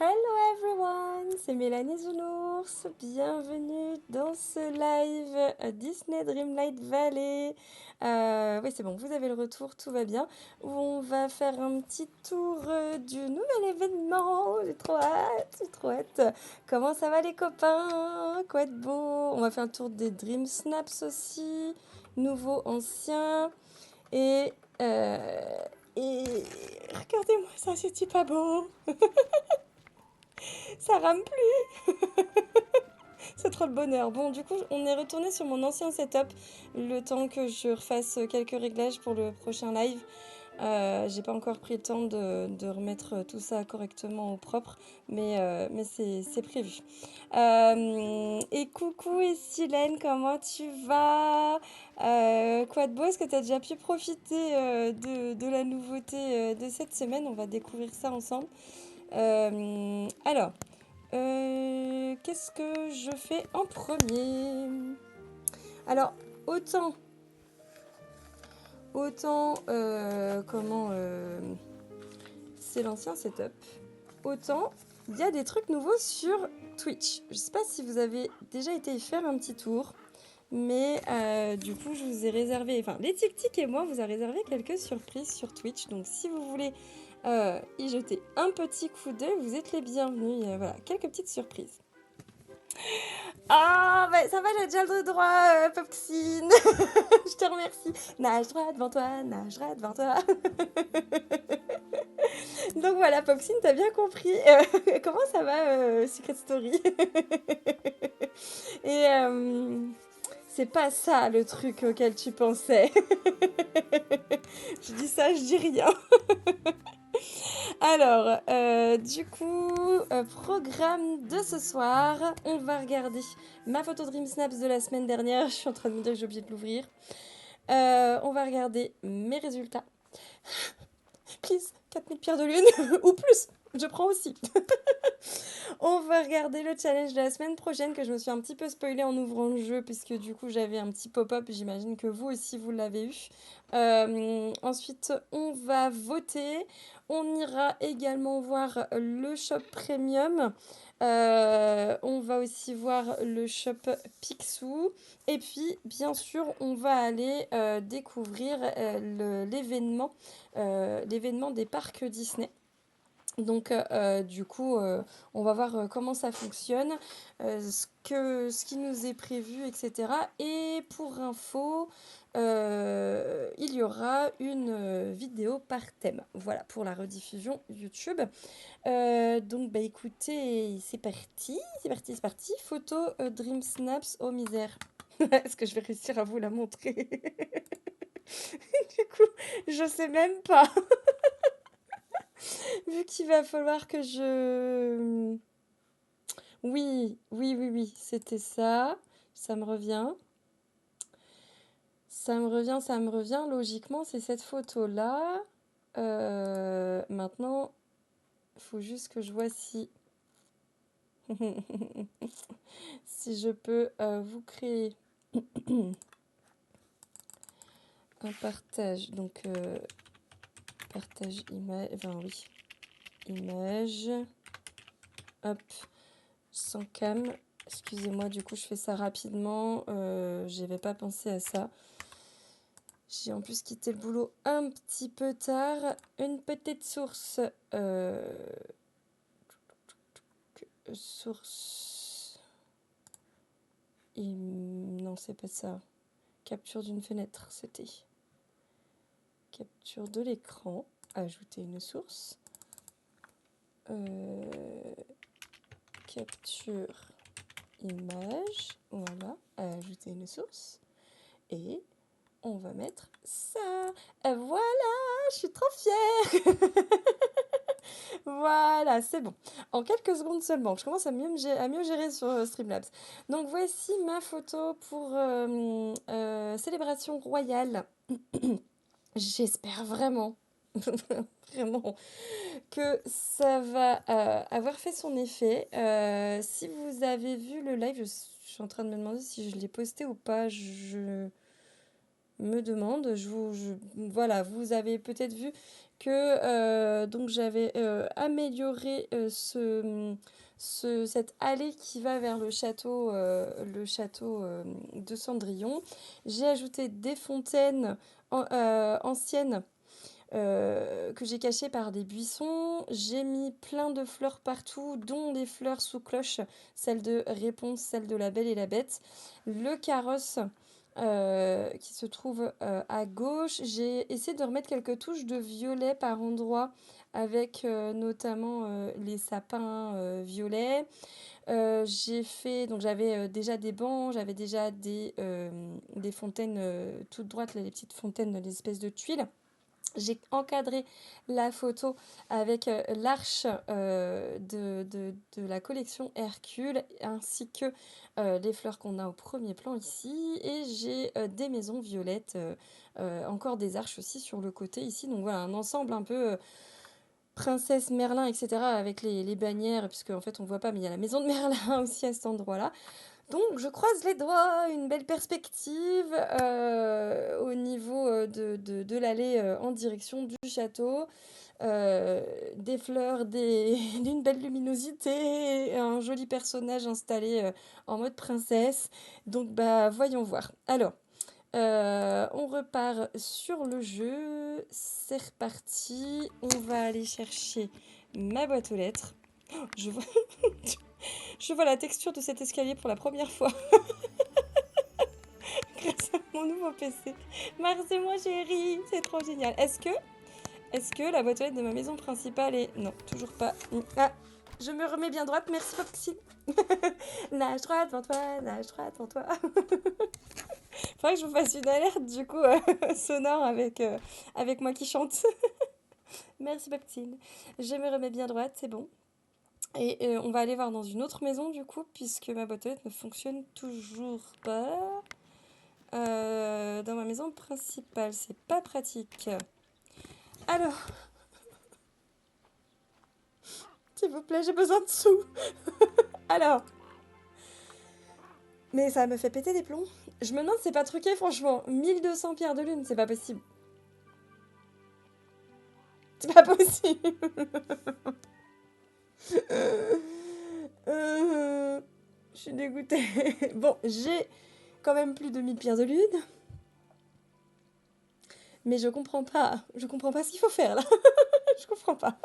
Hello everyone, c'est Mélanie Zounours. Bienvenue dans ce live Disney Dreamlight Valley. Oui, c'est bon, vous avez le retour, tout va bien. Où on va faire un petit tour du nouvel événement. J'ai trop hâte, j'ai trop hâte. Comment ça va les copains? Quoi de beau? On va faire un tour des Dream Snaps aussi. Nouveau, ancien. Et, euh, et regardez-moi ça, c'est pas beau. Ça rame plus. C'est trop le bonheur. Bon, du coup, on est retourné sur mon ancien setup le temps que je refasse quelques réglages pour le prochain live. J'ai pas encore pris le temps de remettre tout ça correctement au propre, mais c'est prévu. Et coucou et Silène, comment tu vas? Quoi de beau? Est-ce que tu as déjà pu profiter de la nouveauté de cette semaine? On va découvrir ça ensemble. Alors, qu'est-ce que je fais en premier? Alors, autant, c'est l'ancien setup, autant il y a des trucs nouveaux sur Twitch. Je sais pas si vous avez déjà été y faire un petit tour, mais du coup, je vous ai réservé, enfin, les Tic et moi, vous a réservé quelques surprises sur Twitch. Donc, si vous voulez y jeter un petit coup d'œil, vous êtes les bienvenus. Voilà, quelques petites surprises. Ah, bah, ça va, j'ai déjà le droit, Popsine. Je te remercie. Nage droit devant toi, nage droit devant toi. Donc voilà, Popsine, t'as bien compris. Comment ça va, Secret Story? Et c'est pas ça le truc auquel tu pensais. Je dis ça, je dis rien. Alors, du coup, programme de ce soir, on va regarder ma photo Dream Snaps de la semaine dernière. Je suis en train de me dire que j'ai oublié de l'ouvrir. On va regarder mes résultats. Please, 4000 pierres de lune ou plus, je prends aussi. On va regarder le challenge de la semaine prochaine que je me suis un petit peu spoilé en ouvrant le jeu puisque du coup j'avais un petit pop-up, j'imagine que vous aussi vous l'avez eu. Ensuite on va voter, on ira également voir le shop premium, on va aussi voir le shop Picsou et puis bien sûr on va aller découvrir l'événement des parcs Disney. Donc, du coup, on va voir comment ça fonctionne, ce qui nous est prévu, etc. Et pour info, il y aura une vidéo par thème. Voilà, pour la rediffusion YouTube. Donc, bah écoutez, c'est parti, c'est parti, c'est parti. Photo Dream Snaps, oh misère. Est-ce que je vais réussir à vous la montrer? Du coup, je sais même pas. Vu qu'il va falloir que je... Oui, oui, oui, oui, c'était ça. Ça me revient. Ça me revient, ça me revient. Logiquement, c'est cette photo-là. Maintenant, il faut juste que je vois si... si je peux vous créer un partage. Donc, partage image... Enfin, oui. Image. Hop. Sans cam. Excusez-moi, du coup, je fais ça rapidement. J'avais pas pensé à ça. J'ai en plus quitté le boulot un petit peu tard. Une petite source. Source. Non, c'est pas ça. Capture d'une fenêtre, c'était. Capture de l'écran. Ajouter une source. Capture image. Voilà. Ajouter une source. Et on va mettre ça. Voilà, je suis trop fière. Voilà, c'est bon. En quelques secondes seulement, je commence à mieux gérer sur Streamlabs. Donc voici ma photo pour célébration royale. J'espère vraiment, vraiment, que ça va avoir fait son effet. Si vous avez vu le live, je suis en train de me demander si je l'ai posté ou pas. Je me demande, voilà, vous avez peut-être vu que donc j'avais amélioré cette allée qui va vers le château de Cendrillon. J'ai ajouté des fontaines anciennes que j'ai cachées par des buissons. J'ai mis plein de fleurs partout, dont des fleurs sous cloche, celle de Réponse, celle de la Belle et la Bête. Le carrosse qui se trouve à gauche. J'ai essayé de remettre quelques touches de violet par endroit avec notamment les sapins violets. J'ai fait, donc j'avais déjà des bancs, j'avais déjà des fontaines toutes droites, là, les petites fontaines, les espèces de tuiles. J'ai encadré la photo avec l'arche de la collection Hercule ainsi que les fleurs qu'on a au premier plan ici. Et j'ai des maisons violettes, encore des arches aussi sur le côté ici. Donc voilà, un ensemble un peu princesse Merlin, etc. avec les bannières, puisque en fait on voit pas, mais il y a la maison de Merlin aussi à cet endroit-là. Donc je croise les doigts, une belle perspective au niveau de l'allée en direction du château. Des fleurs, d'une belle luminosité, un joli personnage installé en mode princesse. Donc bah voyons voir. Alors, on repart sur le jeu. C'est reparti. On va aller chercher ma boîte aux lettres. Je vois, je vois la texture de cet escalier pour la première fois grâce à mon nouveau PC. Merci moi chérie, c'est trop génial. Est-ce que la boîte aux lettres de ma maison principale est... Non, toujours pas. Ah, je me remets bien droite, merci Foxy. Nage droit devant toi, nage droit devant toi. Faudrait que je vous fasse une alerte du coup sonore avec moi qui chante. Merci Baptine. Je me remets bien droite, c'est bon. Et on va aller voir dans une autre maison du coup, puisque ma boîte aux lettres ne fonctionne toujours pas. Dans ma maison principale, c'est pas pratique. Alors, s'il vous plaît, j'ai besoin de sous. Alors, mais ça me fait péter des plombs. Je me demande si c'est pas truqué, franchement. 1200 pierres de lune, c'est pas possible. C'est pas possible. Je suis dégoûtée. Bon, j'ai quand même plus de 1000 pierres de lune. Mais je comprends pas. Je comprends pas ce qu'il faut faire là. Je comprends pas.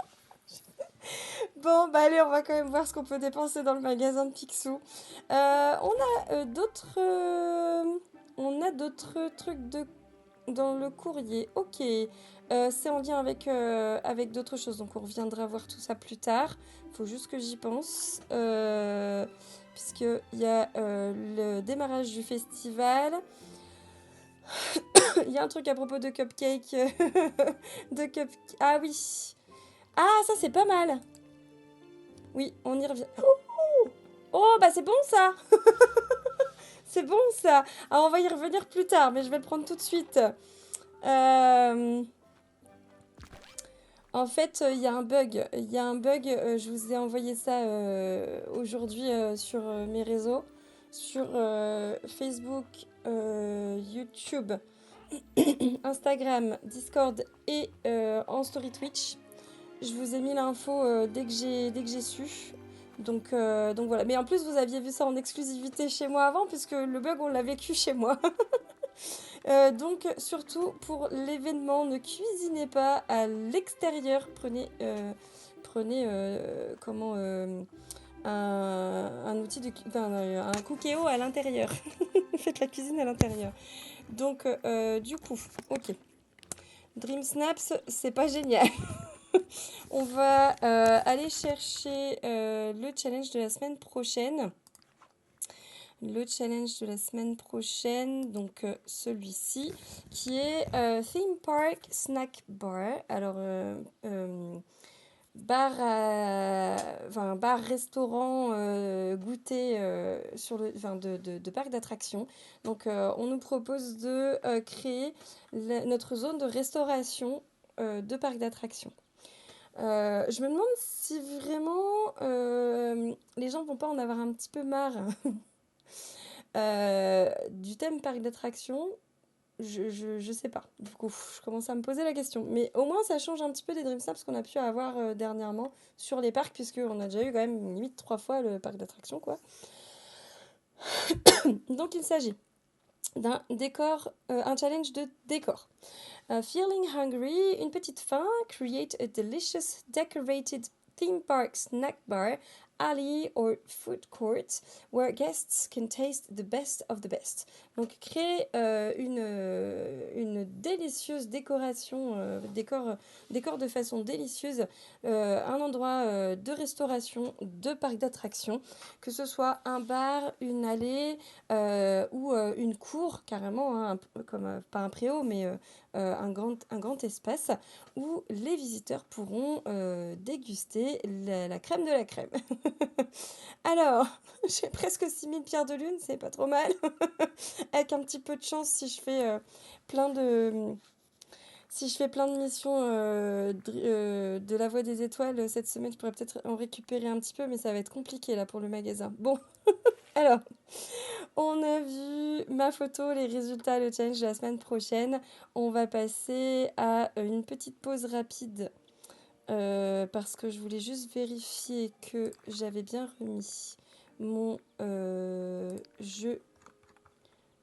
Bon, bah allez, on va quand même voir ce qu'on peut dépenser dans le magasin de Picsou. On a d'autres trucs dans le courrier. Ok. C'est en lien avec d'autres choses. Donc on reviendra voir tout ça plus tard. Faut juste que j'y pense. Puisqu'il y a le démarrage du festival. Il y a un truc à propos de cupcake. Ah oui. Ah, ça c'est pas mal. Oui, on y revient. Oh, bah c'est bon ça. C'est bon ça. Ah, on va y revenir plus tard, mais je vais le prendre tout de suite. En fait, il y a un bug. Il y a un bug. Je vous ai envoyé ça aujourd'hui sur mes réseaux. Sur Facebook, YouTube, Instagram, Discord et en story Twitch. Je vous ai mis l'info dès que j'ai su. Donc voilà. Mais en plus, vous aviez vu ça en exclusivité chez moi avant, puisque le bug, on l'a vécu chez moi. Donc surtout pour l'événement, ne cuisinez pas à l'extérieur. Prenez un outil un cookéo à l'intérieur. Faites la cuisine à l'intérieur. Donc du coup, ok. Dream Snaps, c'est pas génial. On va aller chercher le challenge de la semaine prochaine. Donc celui-ci, qui est Theme Park Snack Bar. Alors, bar-restaurant goûter de parc d'attractions. Donc, on nous propose de créer notre zone de restauration de parc d'attractions. Je me demande si vraiment les gens vont pas en avoir un petit peu marre du thème parc d'attractions. je sais pas. Du coup, je commence à me poser la question. Mais au moins, ça change un petit peu des Dream Snaps qu'on a pu avoir dernièrement sur les parcs, puisqu'on a déjà eu quand même limite 3 fois le parc d'attractions, quoi. Donc, il s'agit d'un décor, un challenge de décor. Feeling hungry, une petite faim, create a delicious decorated theme park snack bar, alley or food court where guests can taste the best of the best. Donc créer une délicieuse décoration, décor de façon délicieuse, un endroit de restauration, de parc d'attractions, que ce soit un bar, une allée ou une cour carrément, hein, comme pas un préau mais un grand espace où les visiteurs pourront déguster la crème de la crème. Alors, j'ai presque 6000 pierres de lune, c'est pas trop mal. Avec un petit peu de chance, plein de... Si je fais plein de missions de la Voie des Étoiles cette semaine, je pourrais peut-être en récupérer un petit peu, mais ça va être compliqué là pour le magasin. Bon, alors, on a vu ma photo, les résultats, le challenge de la semaine prochaine. On va passer à une petite pause rapide parce que je voulais juste vérifier que j'avais bien remis mon jeu.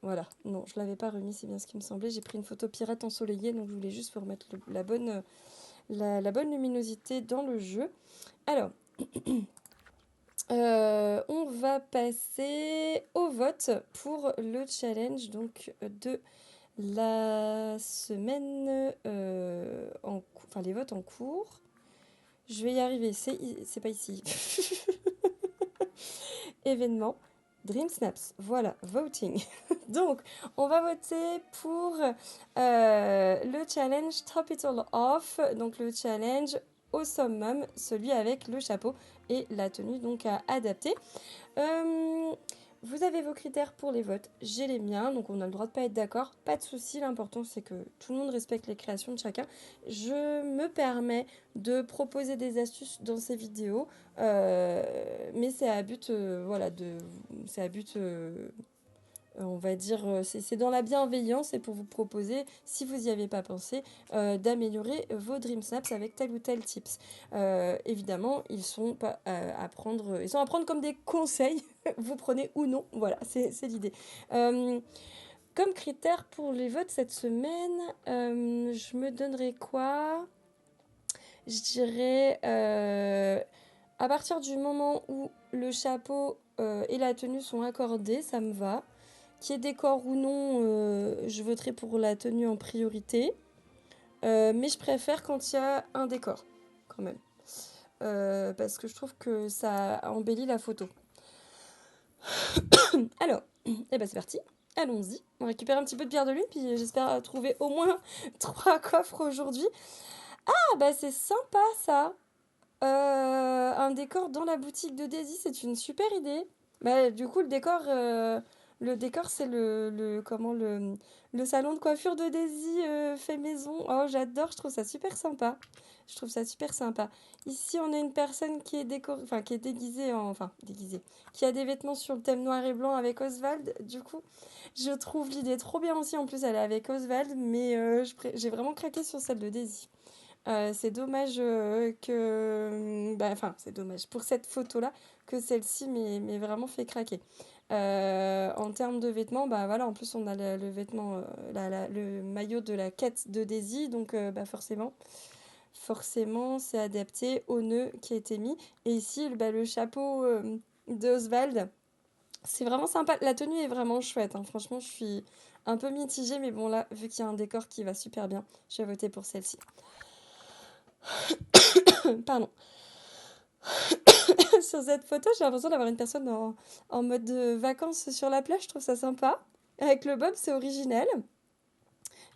Voilà, non, je l'avais pas remis, c'est bien ce qui me semblait. J'ai pris une photo pirate ensoleillée, donc je voulais juste vous remettre la bonne luminosité dans le jeu. Alors, on va passer au vote pour le challenge donc de la semaine enfin les votes en cours. Je vais y arriver, c'est pas ici. Événement Dream Snaps, voilà, voting. Donc, on va voter pour le challenge Top It All Off, donc le challenge au summum, celui avec le chapeau et la tenue donc à adapter. Vous avez vos critères pour les votes, j'ai les miens, donc on a le droit de pas être d'accord, pas de souci, l'important c'est que tout le monde respecte les créations de chacun. Je me permets de proposer des astuces dans ces vidéos, mais c'est à but, c'est à but, on va dire, c'est dans la bienveillance et pour vous proposer, si vous n'y avez pas pensé, d'améliorer vos Dream Snaps avec tel ou tel tips. Évidemment, ils sont à prendre comme des conseils. Vous prenez ou non, voilà, c'est l'idée. Comme critère pour les votes cette semaine, je me donnerais quoi? Je dirais à partir du moment où le chapeau et la tenue sont accordés, ça me va. Qu'il y ait décor ou non, je voterai pour la tenue en priorité. Mais je préfère quand il y a un décor, quand même. Parce que je trouve que ça embellit la photo. Alors, eh ben c'est parti. Allons-y. On récupère un petit peu de pierre de lune, puis j'espère trouver au moins 3 coffres aujourd'hui. Ah bah c'est sympa ça. Un décor dans la boutique de Daisy, c'est une super idée. Bah, du coup, le décor c'est le salon de coiffure de Daisy fait maison. Oh, j'adore, je trouve ça super sympa. Je trouve ça super sympa. Ici, on a une personne qui est qui est déguisée, qui a des vêtements sur le thème noir et blanc avec Oswald. Du coup, je trouve l'idée trop bien aussi. En plus, elle est avec Oswald, mais j'ai vraiment craqué sur celle de Daisy. C'est dommage c'est dommage pour cette photo-là que celle-ci m'ait vraiment fait craquer. En termes de vêtements, bah voilà, en plus on a le vêtement, le maillot de la quête de Daisy, donc forcément c'est adapté au nœud qui a été mis. Et ici, le chapeau de Oswald, c'est vraiment sympa. La tenue est vraiment chouette, hein. Franchement, je suis un peu mitigée, mais bon là, vu qu'il y a un décor qui va super bien, je vais voter pour celle-ci. Pardon. Sur cette photo, j'ai l'impression d'avoir une personne en mode de vacances sur la plage. Je trouve ça sympa. Avec le bob, c'est original.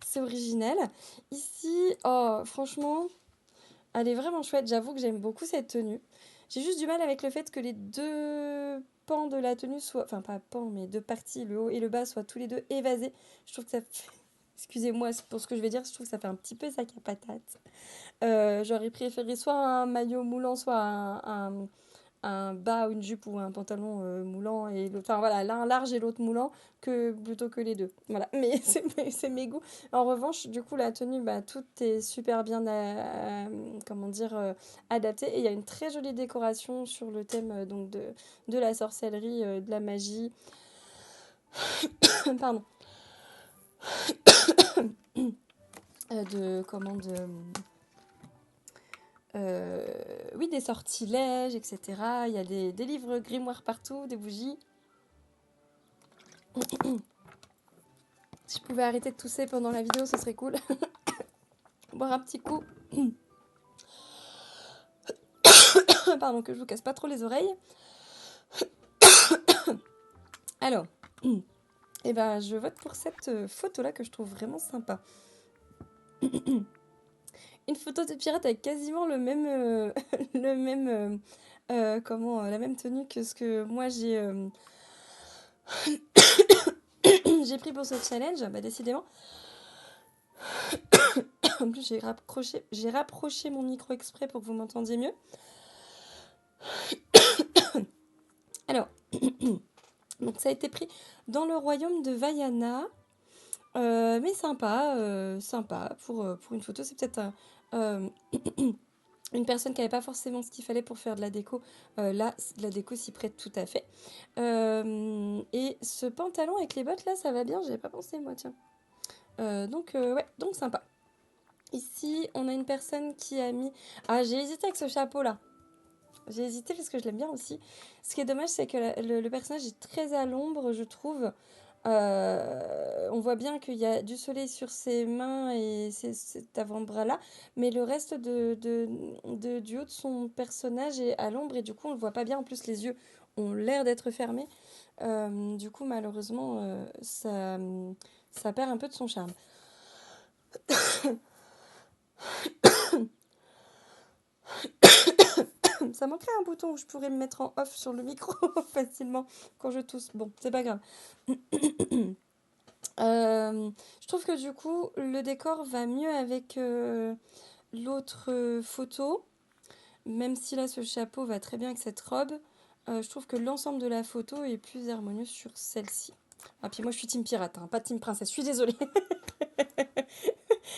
C'est original. Ici, oh, franchement, elle est vraiment chouette. J'avoue que j'aime beaucoup cette tenue. J'ai juste du mal avec le fait que les deux pans de la tenue soient... Enfin, pas pans, mais deux parties, le haut et le bas, soient tous les deux évasés. Je trouve que ça fait... Excusez-moi pour ce que je vais dire, je trouve que ça fait un petit peu sac à patate. J'aurais préféré soit un maillot moulant, soit un bas, une jupe ou un pantalon moulant, et enfin voilà, l'un large et l'autre moulant, plutôt que les deux. Voilà, mais c'est mes goûts. En revanche, du coup, la tenue, bah, tout est super bien, comment dire, adapté. Et il y a une très jolie décoration sur le thème donc de la sorcellerie, de la magie. Pardon. Oui, des sortilèges, etc. Il y a des livres grimoires partout, des bougies. Si je pouvais arrêter de tousser pendant la vidéo, ce serait cool. Boire un petit coup. Pardon, que je vous casse pas trop les oreilles. Alors, eh ben, je vote pour cette photo-là que je trouve vraiment sympa. Une photo de pirate avec quasiment le même, la même tenue que ce que moi j'ai j'ai pris pour ce challenge, bah décidément. En plus, j'ai rapproché mon micro exprès pour que vous m'entendiez mieux. Alors, donc ça a été pris dans le royaume de Vaiana. Mais sympa, sympa pour une photo. C'est peut-être une personne qui n'avait pas forcément ce qu'il fallait pour faire de la déco. Là, la déco s'y prête tout à fait. Et ce pantalon avec les bottes, là, ça va bien. J'y avais pas pensé, moi, tiens. Donc sympa. Ici, on a une personne qui a mis... Ah, j'ai hésité avec ce chapeau-là. J'ai hésité parce que je l'aime bien aussi. Ce qui est dommage, c'est que le personnage est très à l'ombre, je trouve. On voit bien qu'il y a du soleil sur ses mains et cet avant-bras-là, mais le reste du haut de son personnage est à l'ombre et du coup, on ne le voit pas bien. En plus, les yeux ont l'air d'être fermés. Du coup, malheureusement, ça perd un peu de son charme. Ça manquerait un bouton où je pourrais me mettre en off sur le micro facilement quand je tousse. Bon, c'est pas grave. Je trouve que du coup, le décor va mieux avec l'autre photo. Même si là, ce chapeau va très bien avec cette robe, je trouve que l'ensemble de la photo est plus harmonieux sur celle-ci. Ah, puis moi, je suis team pirate, hein, pas team princesse. Je suis désolée.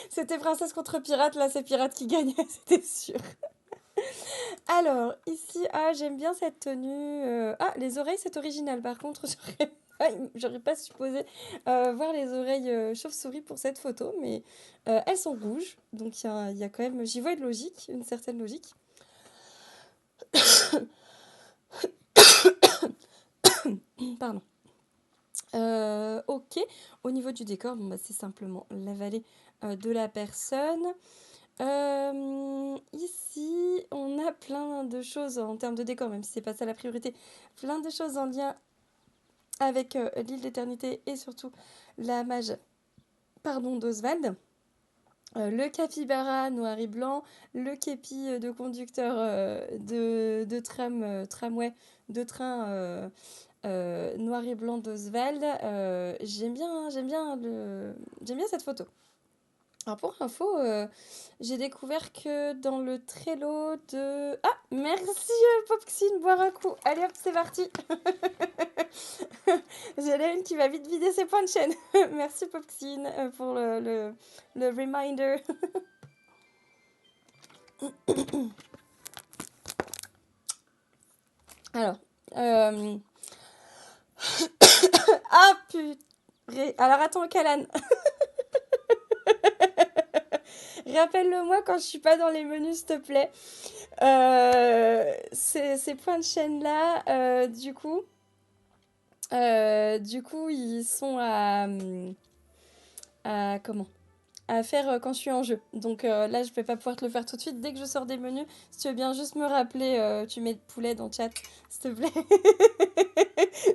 C'était princesse contre pirate. Là, c'est pirate qui gagne, c'était sûr. Alors, ici, j'aime bien cette tenue. Ah, les oreilles, c'est original. Par contre, j'aurais pas supposé voir les oreilles chauve-souris pour cette photo, mais elles sont rouges. Donc, il y a quand même... J'y vois une logique, une certaine logique. Pardon. Ok, au niveau du décor, bon, bah, c'est simplement la vallée de la personne. Ici, on a plein de choses en termes de décor, même si c'est pas ça la priorité. Plein de choses en lien avec l'île d'éternité et surtout la mage d'Oswald. Le capybara noir et blanc, le képi de conducteur de tramway, de train noir et blanc d'Oswald. J'aime bien cette photo. Alors pour info, j'ai découvert que dans le Trello de... Ah, merci Popxine, boire un coup. Allez hop, c'est parti. J'ai là une qui va vite vider ses points de chaîne. Merci Popxine pour le reminder. Alors, ah purée. Alors attends, Calan. Rappelle-le-moi quand je suis pas dans les menus, s'il te plaît. Ces points de chaîne là, du coup, ils sont à comment? À faire quand je suis en jeu. Donc là, je vais pas pouvoir te le faire tout de suite. Dès que je sors des menus, si tu veux bien juste me rappeler, tu mets poulet dans le chat, s'il te plaît.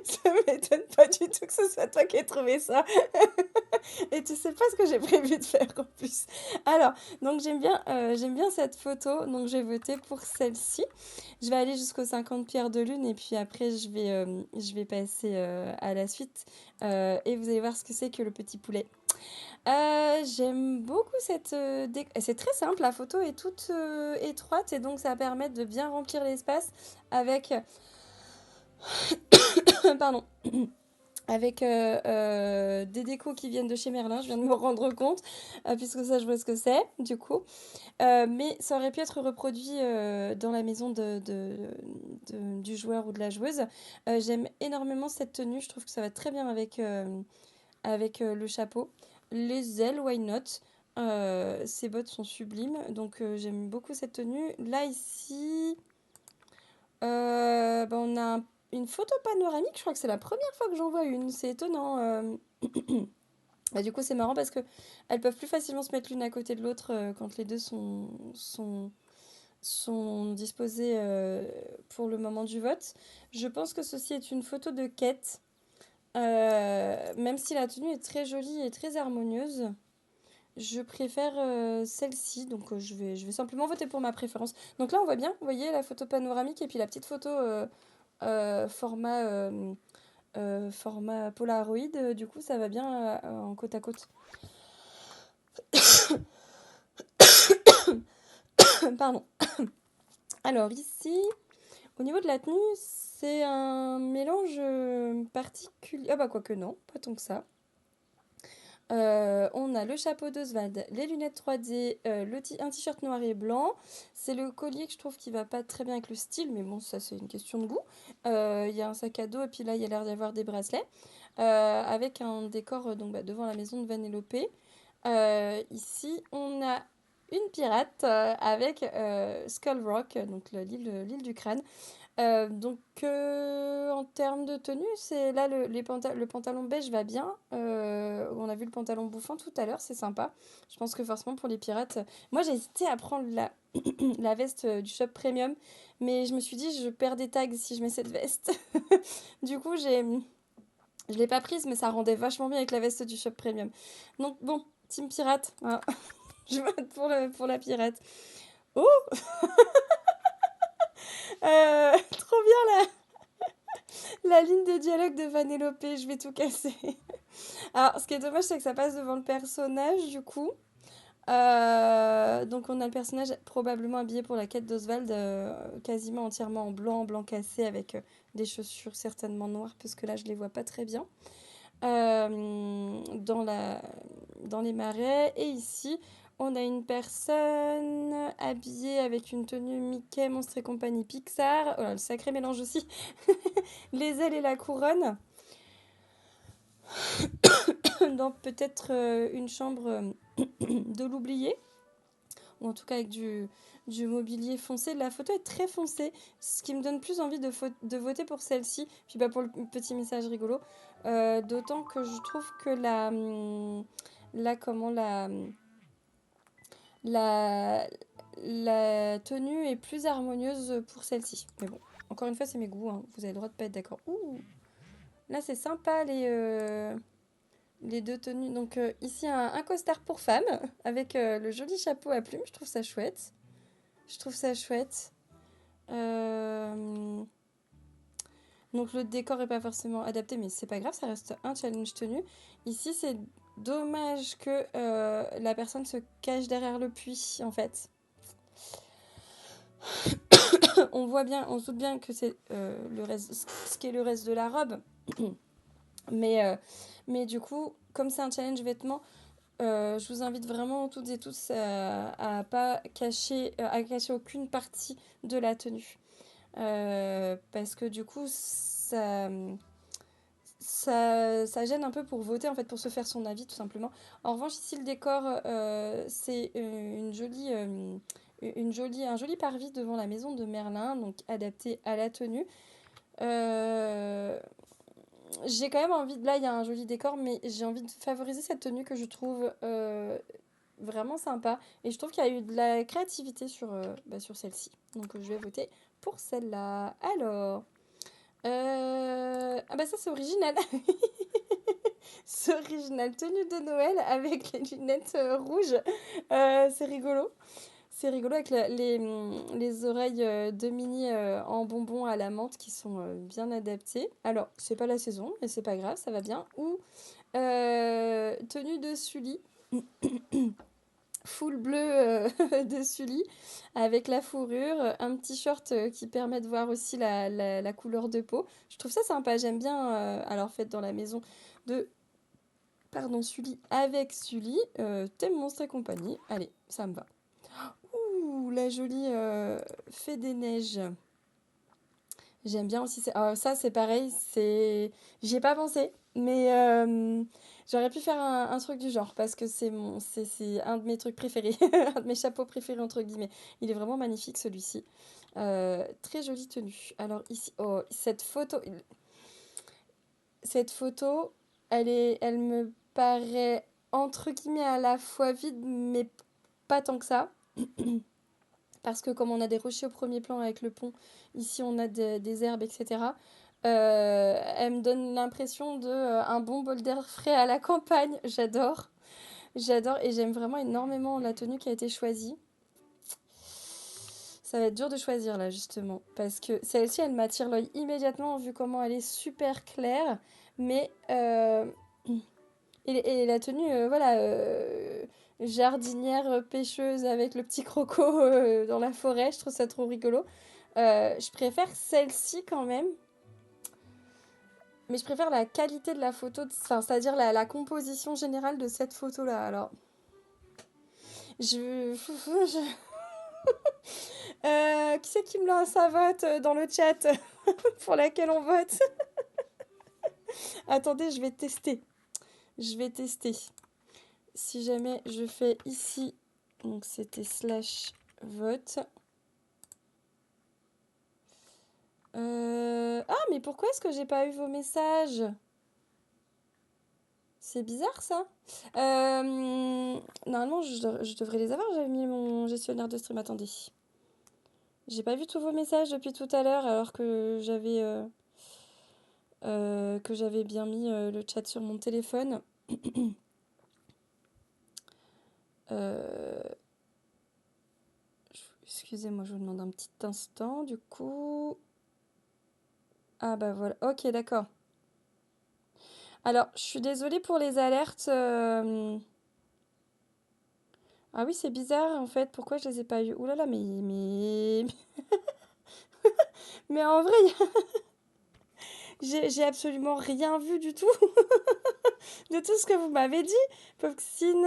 Ça m'étonne pas du tout que ce soit toi qui aies trouvé ça. Et tu sais pas ce que j'ai prévu de faire en plus. Alors, donc j'aime bien cette photo, donc j'ai voté pour celle-ci. Je vais aller jusqu'aux 50 pierres de lune et puis après je vais passer à la suite et vous allez voir ce que c'est que le petit poulet. J'aime beaucoup c'est très simple, la photo est toute étroite et donc ça va permettre de bien remplir l'espace avec... Pardon. Avec des décos qui viennent de chez Merlin, je viens de me rendre compte, puisque ça je vois ce que c'est, du coup. Mais ça aurait pu être reproduit dans la maison du joueur ou de la joueuse. J'aime énormément cette tenue, je trouve que ça va très bien avec le chapeau. Les ailes, why not? Ces bottes sont sublimes, donc j'aime beaucoup cette tenue. Là, ici, on a une photo panoramique, je crois que c'est la première fois que j'en vois une, c'est étonnant. Bah, du coup, c'est marrant parce que elles peuvent plus facilement se mettre l'une à côté de l'autre quand les deux sont disposées pour le moment du vote. Je pense que ceci est une photo de quête, même si la tenue est très jolie et très harmonieuse. Je préfère celle-ci, donc je vais simplement voter pour ma préférence. Donc là, on voit bien, vous voyez, la photo panoramique et puis la petite photo format Polaroid. Du coup, ça va bien en côte à côte. Pardon. Alors ici, au niveau de la tenue, c'est un mélange particulier. Ah bah quoique non, pas tant que ça. On a le chapeau d'Oswald, les lunettes 3D, un t-shirt noir et blanc. C'est le collier que je trouve qui va pas très bien avec le style, mais bon, ça c'est une question de goût. Il y a un sac à dos et puis là il y a l'air d'y avoir des bracelets. Avec un décor donc, devant la maison de Vanellope. Ici, on a une pirate avec Skull Rock, donc l'île du crâne. En termes de tenue, c'est là le pantalon beige va bien. On a vu le pantalon bouffant tout à l'heure, c'est sympa. Je pense que forcément pour les pirates, moi j'ai hésité à prendre la veste du shop premium, mais je me suis dit je perds des tags si je mets cette veste. Du coup, je l'ai pas prise, mais ça rendait vachement bien avec la veste du shop premium. Donc bon, team pirate, hein. Je vote pour la pirate. Oh, trop bien la ligne de dialogue de Vanellope, je vais tout casser. Alors, ce qui est dommage, c'est que ça passe devant le personnage, du coup. Donc, on a le personnage probablement habillé pour la quête d'Oswald, quasiment entièrement en blanc cassé, avec des chaussures certainement noires, puisque là, je les vois pas très bien. Dans les marais. Et ici, on a une personne habillée avec une tenue Mickey, Monstres et compagnie Pixar. Oh là, le sacré mélange aussi. Les ailes et la couronne. Dans peut-être une chambre de l'oublié. Ou en tout cas avec du mobilier foncé. La photo est très foncée, ce qui me donne plus envie de voter pour celle-ci. Puis pour le petit message rigolo. D'autant que je trouve que la, la tenue est plus harmonieuse pour celle-ci. Mais bon, encore une fois, c'est mes goûts, hein. Vous avez le droit de pas être d'accord. Ouh, là, c'est sympa les deux tenues. Donc ici, un costard pour femme avec le joli chapeau à plumes. Je trouve ça chouette. Euh, Donc le décor est pas forcément adapté, mais c'est pas grave, ça reste un challenge tenu. Ici, c'est dommage que la personne se cache derrière le puits, en fait. On se doute bien que c'est le reste, ce qui est le reste de la robe. Mais du coup, comme c'est un challenge vêtements, je vous invite vraiment toutes et tous à pas cacher, à cacher aucune partie de la tenue. Parce que du coup, ça gêne un peu pour voter, en fait, pour se faire son avis, tout simplement. En revanche, ici, le décor, c'est un joli parvis devant la maison de Merlin, donc adapté à la tenue. Euh, j'ai quand même envie, là, il y a un joli décor, mais j'ai envie de favoriser cette tenue que je trouve vraiment sympa. Et je trouve qu'il y a eu de la créativité sur celle-ci. Donc, je vais voter pour celle-là. Alors... Ah bah ça c'est original. ce original tenue de Noël avec les lunettes rouges. C'est rigolo. C'est rigolo avec les oreilles de Minnie en bonbons à la menthe qui sont bien adaptées. Alors, c'est pas la saison, mais c'est pas grave, ça va bien. Ou tenue de Sully, full bleu de Sully, avec la fourrure, un petit short qui permet de voir aussi la couleur de peau. Je trouve ça sympa, j'aime bien, alors fait dans la maison de, pardon, Sully avec Sully, thème monstre et compagnie. Allez, ça me va. Ouh, la jolie fée des neiges. J'aime bien aussi. Ça, c'est pareil. J'y ai pas pensé. Mais j'aurais pu faire un truc du genre. Parce que c'est un de mes trucs préférés. Un de mes chapeaux préférés, entre guillemets. Il est vraiment magnifique, celui-ci. Très jolie tenue. Alors, ici. Oh, cette photo, elle me paraît, entre guillemets, à la fois vide, mais pas tant que ça. Parce que comme on a des rochers au premier plan avec le pont, ici on a des herbes, etc. Elle me donne l'impression de un bon bol d'air frais à la campagne. J'adore, j'adore et j'aime vraiment énormément la tenue qui a été choisie. Ça va être dur de choisir là justement parce que celle-ci elle m'attire l'œil immédiatement vu comment elle est super claire, mais et la tenue, voilà, jardinière pêcheuse avec le petit croco dans la forêt, je trouve ça trop rigolo. Je préfère celle-ci quand même, mais je préfère la qualité de la photo, enfin, c'est-à-dire la composition générale de cette photo-là. Alors, qui c'est qui me lance un vote dans le chat pour laquelle on vote? Attendez, je vais tester. Je vais tester. Si jamais je fais ici, donc c'était slash vote. Ah, mais pourquoi est-ce que j'ai pas eu vos messages? C'est bizarre ça. Normalement, je devrais les avoir. J'avais mis mon gestionnaire de stream. Attendez. J'ai pas vu tous vos messages depuis tout à l'heure alors que j'avais bien mis le chat sur mon téléphone. Euh, Excusez-moi, je vous demande un petit instant. Du coup. Ah bah voilà. Ok, d'accord. Alors, je suis désolée pour les alertes. Ah oui, c'est bizarre en fait. Pourquoi je les ai pas eues? Ouh là là, mais en vrai, j'ai absolument rien vu du tout de tout ce que vous m'avez dit. Poxine,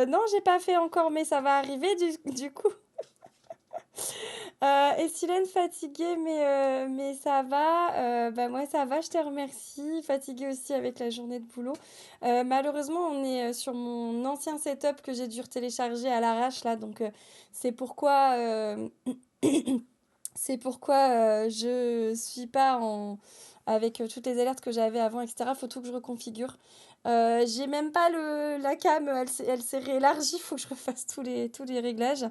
non, j'ai pas fait encore, mais ça va arriver du coup. Et Silène fatiguée, mais ça va. Bah moi ça va, je te remercie. Fatiguée aussi avec la journée de boulot. Malheureusement, on est sur mon ancien setup que j'ai dû télécharger à l'arrache là, donc c'est pourquoi c'est pourquoi je suis pas avec toutes les alertes que j'avais avant, etc. Faut tout que je reconfigure. J'ai même pas la cam, elle s'est réélargie, faut que je refasse tous les réglages.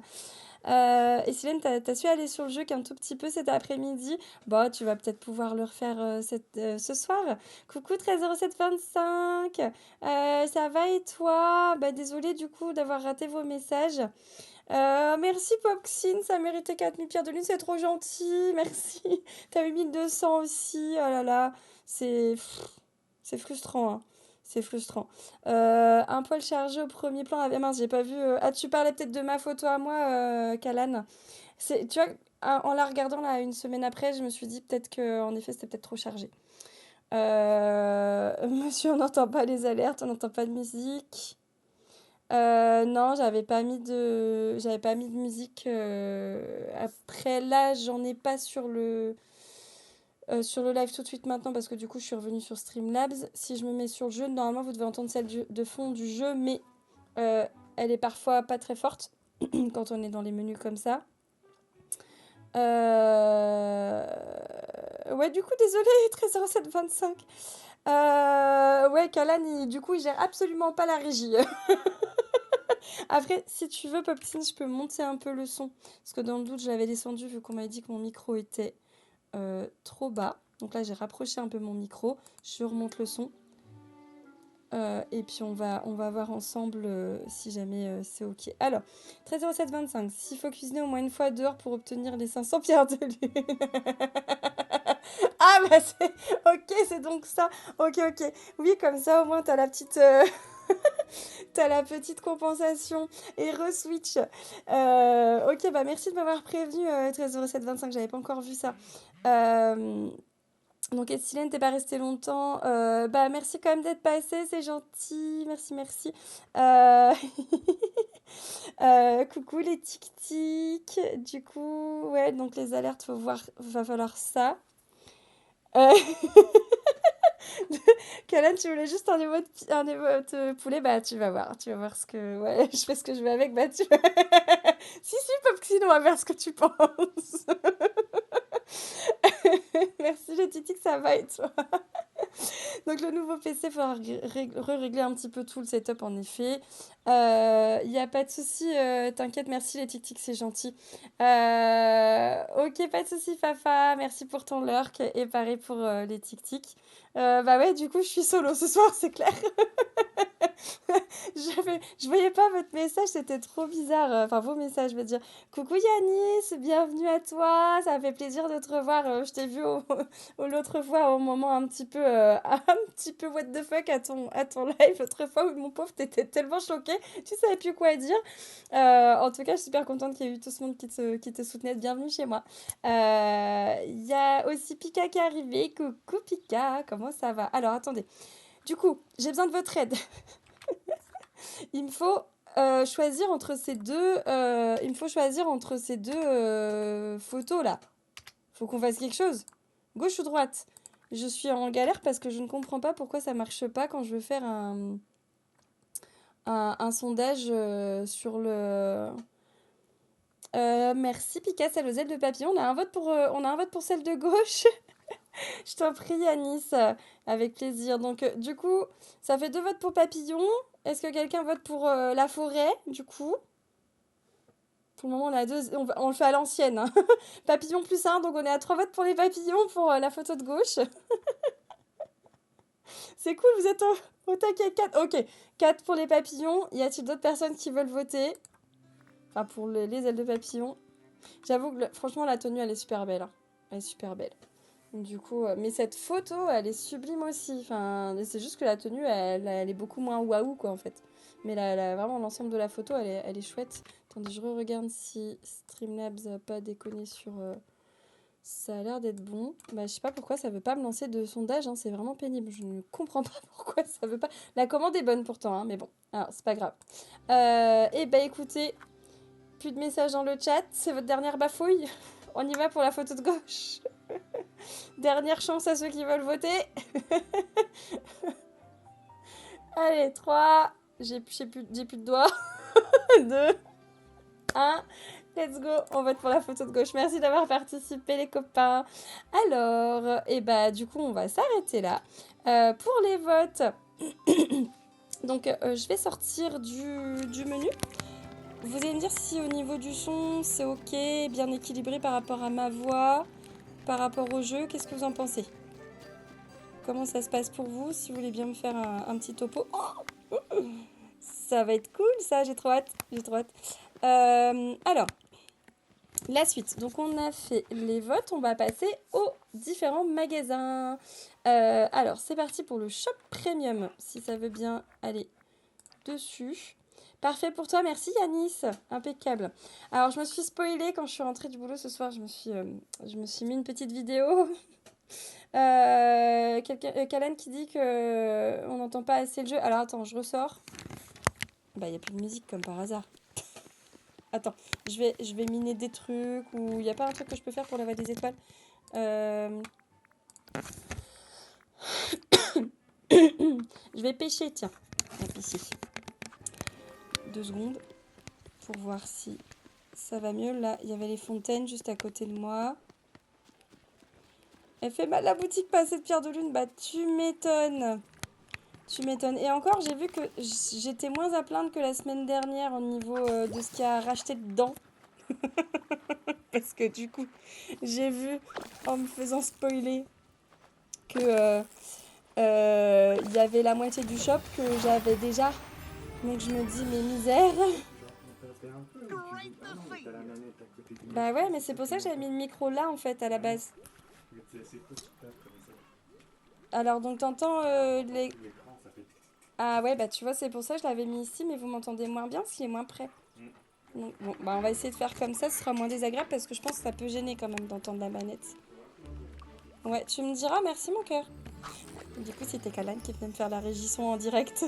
Et Cylène, t'as su aller sur le jeu qu'un tout petit peu cet après-midi. Bon, tu vas peut-être pouvoir le refaire ce soir. Coucou 130725. Ça va et toi? Bah désolée du coup d'avoir raté vos messages. Merci Popxine, ça méritait 4000 pierres de lune, c'est trop gentil, merci. T'as eu 1200 aussi, oh là là, c'est frustrant, hein. C'est frustrant. Un poil chargé au premier plan. Ah mince, j'ai pas vu. Ah, tu parlais peut-être de ma photo à moi, Calan. Tu vois, en la regardant là une semaine après, je me suis dit peut-être que en effet c'était peut-être trop chargé. Monsieur, on n'entend pas les alertes, on n'entend pas de musique. Non, j'avais pas mis de musique. Après là, j'en ai pas sur le live tout de suite maintenant parce que du coup, je suis revenue sur Streamlabs. Si je me mets sur le jeu, normalement, vous devez entendre celle de fond du jeu, mais euh, elle est parfois pas très forte quand on est dans les menus comme ça. Ouais, du coup, désolé, 13,725. Ouais, Kalan, du coup, il gère absolument pas la régie. Après, si tu veux, Poptine, je peux monter un peu le son. Parce que dans le doute, je l'avais descendu vu qu'on m'avait dit que mon micro était trop bas. Donc là, j'ai rapproché un peu mon micro. Je remonte le son. Et puis on va voir ensemble si jamais c'est ok. Alors, 13,07,25. S'il faut cuisiner au moins une fois dehors pour obtenir les 500 pierres de lune. Ah bah c'est... Ok, c'est donc ça. Ok, ok. Oui, comme ça au moins t'as la petite... t'as la petite compensation et re-switch. Ok, bah merci de m'avoir prévenu, 13,07,25. J'avais pas encore vu ça. Donc, Estilène, t'es pas resté longtemps. Bah, merci quand même d'être passé, c'est gentil. Merci, merci. Euh, coucou les tic-tic. Du coup, ouais, donc les alertes, faut voir, va falloir ça. Euh... Calan, tu voulais juste un émote poulet, bah tu vas voir. Tu vas voir ce que... Ouais, je fais ce que je veux avec, bah tu... Si, si, Popkin, on va voir ce que tu penses. Merci les tic-tic, ça va et toi? Donc le nouveau PC, il faudra régler un petit peu tout le setup en effet. Il n'y a pas de souci, t'inquiète, merci les tic-tic, c'est gentil. Ok, pas de souci Fafa, merci pour ton lurk et pareil pour les tic-tic. Bah ouais, du coup je suis solo ce soir, c'est clair. Je voyais pas votre message, c'était trop bizarre. Enfin, vos messages, je veux dire. Coucou Yanis, bienvenue à toi. Ça fait plaisir de te revoir. Je t'ai vu l'autre fois au moment un petit peu, un petit peu what the fuck à ton live. L'autre fois où mon pauvre, t'étais tellement choqué, tu savais plus quoi dire. En tout cas, je suis super contente qu'il y ait eu tout ce monde qui te soutenait. Bienvenue chez moi. Il y a aussi Pika qui est arrivé. Coucou Pika, comment ça va? Alors, attendez. Du coup, j'ai besoin de votre aide. Il me faut choisir entre ces deux. Il me faut choisir entre ces deux photos là. Faut qu'on fasse quelque chose. Gauche ou droite? Je suis en galère parce que je ne comprends pas pourquoi ça marche pas quand je veux faire un sondage sur le. Merci Pika, c'est le de papillon. On a un vote pour celle de gauche. Je t'en prie, Anis, avec plaisir. Donc, du coup, ça fait 2 votes pour papillon. Est-ce que quelqu'un vote pour la forêt, du coup? Pour le moment, on a deux. On le fait à l'ancienne, hein. Papillon plus un, donc on est à 3 votes pour les papillons pour la photo de gauche. C'est cool, vous êtes au taquet 4. Ok, 4 pour les papillons. Y a-t-il d'autres personnes qui veulent voter? Enfin, pour les ailes de papillon. J'avoue que franchement, la tenue, elle est super belle, hein. Elle est super belle. Du coup, mais cette photo, elle est sublime aussi. Enfin, c'est juste que la tenue, elle est beaucoup moins waouh, quoi, en fait. Mais vraiment, l'ensemble de la photo, elle est chouette. Attendez, je regarde si Streamlabs a pas déconné sur... Ça a l'air d'être bon. Bah, je sais pas pourquoi ça veut pas me lancer de sondage, hein. C'est vraiment pénible. Je ne comprends pas pourquoi ça veut pas... La commande est bonne pourtant, hein, mais bon. Alors, c'est pas grave. Et bah, écoutez, plus de messages dans le chat. C'est votre dernière bafouille. On y va pour la photo de gauche. Dernière chance à ceux qui veulent voter. Allez, 3. J'ai plus de doigts. 2. 1. Let's go. On vote pour la photo de gauche. Merci d'avoir participé, les copains. Alors, et bah, du coup, on va s'arrêter là. Pour les votes, donc, je vais sortir du menu. Vous allez me dire si au niveau du son, c'est ok, bien équilibré par rapport à ma voix, par rapport au jeu. Qu'est-ce que vous en pensez? Comment ça se passe pour vous? Si vous voulez bien me faire un petit topo. Oh, ça va être cool, ça. J'ai trop hâte. J'ai trop hâte. Alors, la suite. Donc, on a fait les votes. On va passer aux différents magasins. Alors, c'est parti pour le shop premium. Si ça veut bien aller dessus. Parfait pour toi, merci Yanis. Impeccable. Alors, je me suis spoilée quand je suis rentrée du boulot ce soir. Je me suis mis une petite vidéo. Kalen qui dit que on n'entend pas assez le jeu. Alors, attends, je ressors. Bah, il n'y a plus de musique comme par hasard. Attends, je vais miner des trucs ou il n'y a pas un truc que je peux faire pour laver des étoiles. Je vais pêcher, tiens. On va pêcher. 2 secondes pour voir si ça va mieux. Là, il y avait les fontaines juste à côté de moi. Elle fait mal la boutique, pas assez de pierre de lune. Bah, tu m'étonnes. Tu m'étonnes. Et encore, j'ai vu que j'étais moins à plaindre que la semaine dernière au niveau de ce qu'il y a à racheter dedans. Parce que du coup, j'ai vu en me faisant spoiler que Il y avait la moitié du shop que j'avais déjà. Donc je me dis, mais misère. Bah ouais, mais c'est pour ça que j'avais mis le micro là en fait à la base. Alors donc t'entends les... Ah ouais, bah tu vois, c'est pour ça que je l'avais mis ici, mais vous m'entendez moins bien parce qu'il est moins près. Donc bon, bah on va essayer de faire comme ça, ce sera moins désagréable parce que je pense que ça peut gêner quand même d'entendre la manette. Ouais, tu me diras, merci mon cœur. Du coup, c'était Calan qui venait me faire la régisson en direct.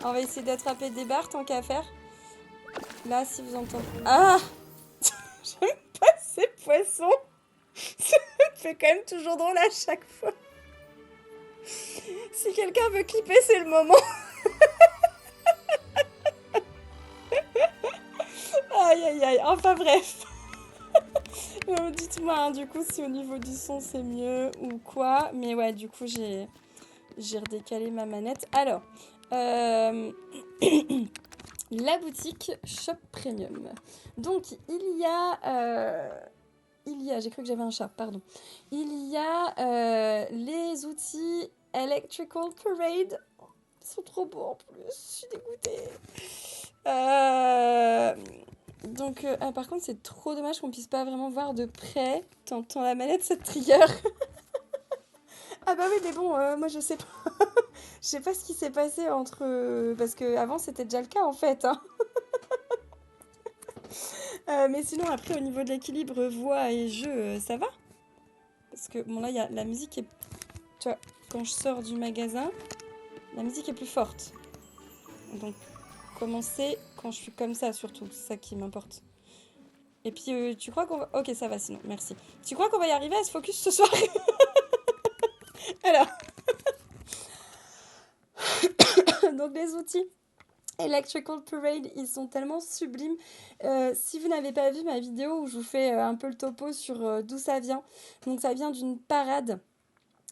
On va essayer d'attraper des barres tant qu'à faire. Là, si vous entendez... Ah j'aime pas ces poissons. Ça me fait quand même toujours drôle à chaque fois. Si quelqu'un veut clipper, c'est le moment. Aïe aïe aïe, enfin bref. Dites-moi hein, du coup si au niveau du son c'est mieux ou quoi. Mais ouais, du coup j'ai redécalé ma manette. Alors, la boutique Shop Premium. Donc il y a, j'ai cru que j'avais un chat, pardon. Il y a les outils Electrical Parade. Ils sont trop beaux en plus, je suis dégoûtée. Par contre, c'est trop dommage qu'on puisse pas vraiment voir de près. T'entends la manette, ça te trigger. Ah bah oui, mais bon, moi je sais pas. Je sais pas ce qui s'est passé entre... Parce que avant c'était déjà le cas en fait. Hein. Mais sinon, après, au niveau de l'équilibre voix et jeu, ça va. Parce que, bon, là, y a, la musique est... Tu vois, quand je sors du magasin, la musique est plus forte. Donc, commencer quand je suis comme ça, surtout. C'est ça qui m'importe. Et puis, tu crois qu'on va... Ok, ça va, sinon, merci. Tu crois qu'on va y arriver à se focus ce soir? Alors... Donc, les outils Electrical Parade, ils sont tellement sublimes. Si vous n'avez pas vu ma vidéo où je vous fais un peu le topo sur d'où ça vient, donc ça vient d'une parade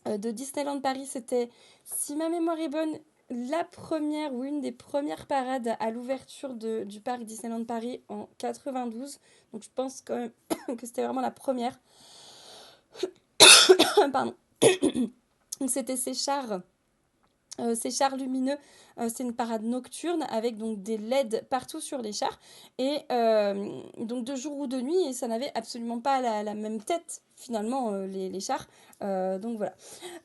de Disneyland Paris. C'était, si ma mémoire est bonne, la première ou une des premières parades à l'ouverture du parc Disneyland Paris en 92. Donc je pense quand même que c'était vraiment la première. Pardon. Donc c'était ces chars lumineux, c'est une parade nocturne avec donc des LED partout sur les chars et donc de jour ou de nuit et ça n'avait absolument pas la même tête finalement les chars. Donc voilà.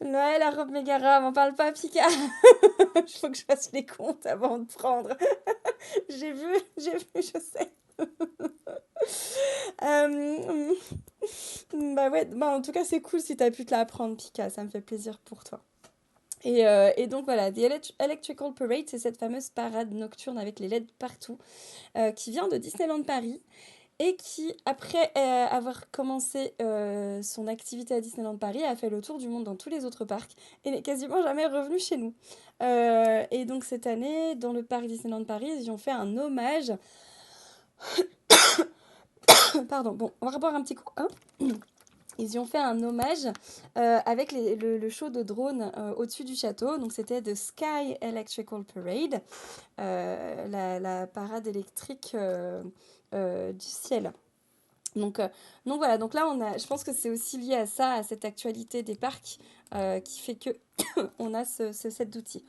Ouais, la robe Mégara, m'en parle pas, Pika. Il faut que je fasse les comptes avant de prendre. j'ai vu, je sais. Bah ouais, bah en tout cas c'est cool si t'as pu te la apprendre, Pika, ça me fait plaisir pour toi. Et donc voilà, The Electrical Parade, c'est cette fameuse parade nocturne avec les LED partout, qui vient de Disneyland Paris et qui, après avoir commencé son activité à Disneyland Paris, a fait le tour du monde dans tous les autres parcs et n'est quasiment jamais revenu chez nous. Et donc cette année, dans le parc Disneyland Paris, ils ont fait un hommage. Pardon, bon, on va reboire un petit coup. Hein. Ils y ont fait un hommage avec le show de drone au-dessus du château. Donc c'était The Sky Electrical Parade, la parade électrique du ciel. Donc voilà, donc là je pense que c'est aussi lié à ça, à cette actualité des parcs qui fait que on a ce set d'outils.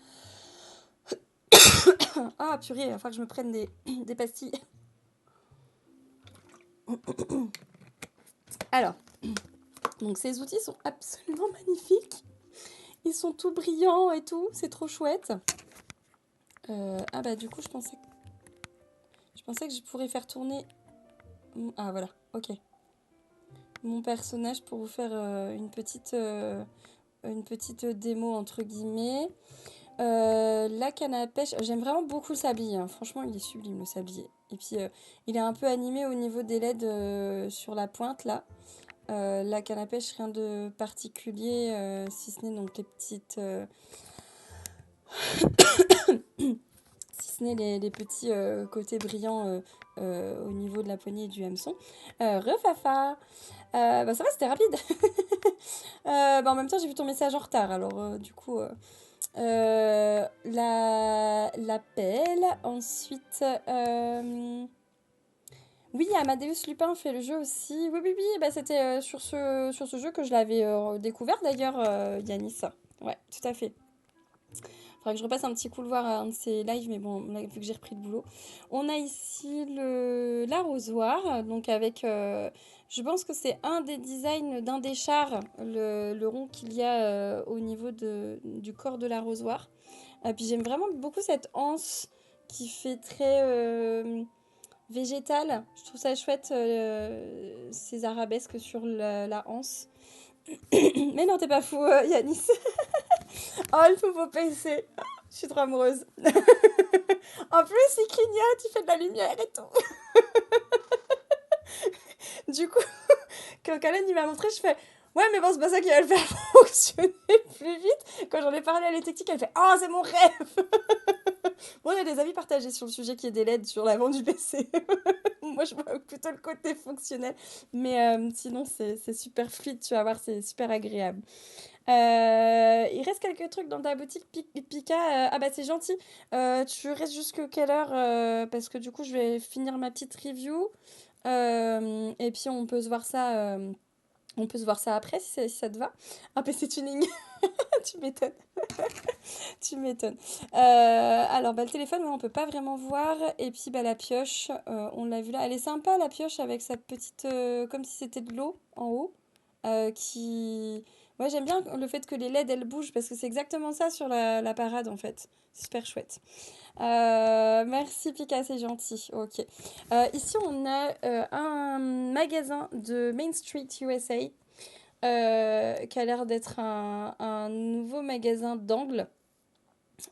Ah purée, il va falloir que je me prenne des pastilles. Alors, donc ces outils sont absolument magnifiques. Ils sont tout brillants et tout, c'est trop chouette. Ah bah du coup je pensais que je pourrais faire tourner... Ah voilà, ok. Mon personnage pour vous faire une petite démo entre guillemets. La canne à pêche, j'aime vraiment beaucoup le sablier, hein. Franchement il est sublime le sablier. Et puis il est un peu animé au niveau des LED sur la pointe là. La canne à pêche, rien de particulier, si ce n'est donc les petites... si ce n'est les petits côtés brillants au niveau de la poignée et du hameçon. Refafa bah ça va, c'était rapide. En même temps, j'ai vu ton message en retard, alors du coup... la pelle, ensuite... Oui, Amadeus Lupin fait le jeu aussi. Oui, oui, oui, bah, c'était sur ce jeu que je l'avais découvert d'ailleurs, Yanis. Ouais, tout à fait. Faudrait que je repasse un petit coup le voir à un de ses lives, mais bon, là, vu que j'ai repris le boulot. On a ici l'arrosoir, donc avec, je pense que c'est un des designs d'un des chars, le rond qu'il y a au niveau du corps de l'arrosoir. Puis j'aime vraiment beaucoup cette anse qui fait très végétale. Je trouve ça chouette, ces arabesques sur la anse. Mais non, t'es pas fou, Yanis. Oh, le nouveau PC. Je suis trop amoureuse. En plus, il clignote, il fait de la lumière et tout. Du coup, quand Kalen il m'a montré, je fais ouais, mais bon, c'est pas ça qui va le faire fonctionner plus vite. Quand j'en ai parlé à l'électrique, elle fait oh, c'est mon rêve. Bon, il y a des avis partagés sur le sujet qui est des LED sur l'avant du PC. Moi, je vois plutôt le côté fonctionnel. Mais sinon, c'est super fluide, tu vas voir, c'est super agréable. Il reste quelques trucs dans ta boutique, Pika. Ah bah c'est gentil. Tu restes jusqu'à quelle heure parce que du coup, je vais finir ma petite review. Et puis, on peut se voir ça après si ça te va. Un PC tuning. Tu m'étonnes. Tu m'étonnes. Alors, bah, le téléphone, ouais, on peut pas vraiment voir. Et puis, bah, la pioche, on l'a vu là. Elle est sympa, la pioche, avec sa petite... comme si c'était de l'eau en haut. Qui... Ouais, j'aime bien le fait que les LED, elles bougent, parce que c'est exactement ça sur la parade, en fait. C'est super chouette. Merci, Pika, c'est gentil. Ok. Ici, on a un magasin de Main Street USA qui a l'air d'être un nouveau magasin d'angle.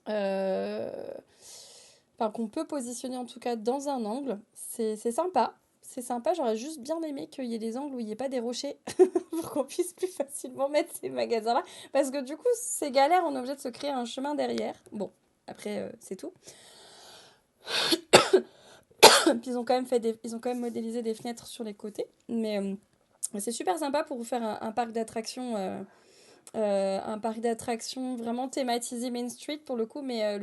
Euh, Enfin, qu'on peut positionner en tout cas dans un angle. C'est sympa. C'est sympa, j'aurais juste bien aimé qu'il y ait des angles où il n'y ait pas des rochers pour qu'on puisse plus facilement mettre ces magasins-là. Parce que du coup, c'est galère, on est obligé de se créer un chemin derrière. Bon, après, c'est tout. Puis ils ont quand même modélisé des fenêtres sur les côtés. Mais c'est super sympa pour vous faire un parc d'attractions. Un parc d'attractions vraiment thématisé Main Street pour le coup, mais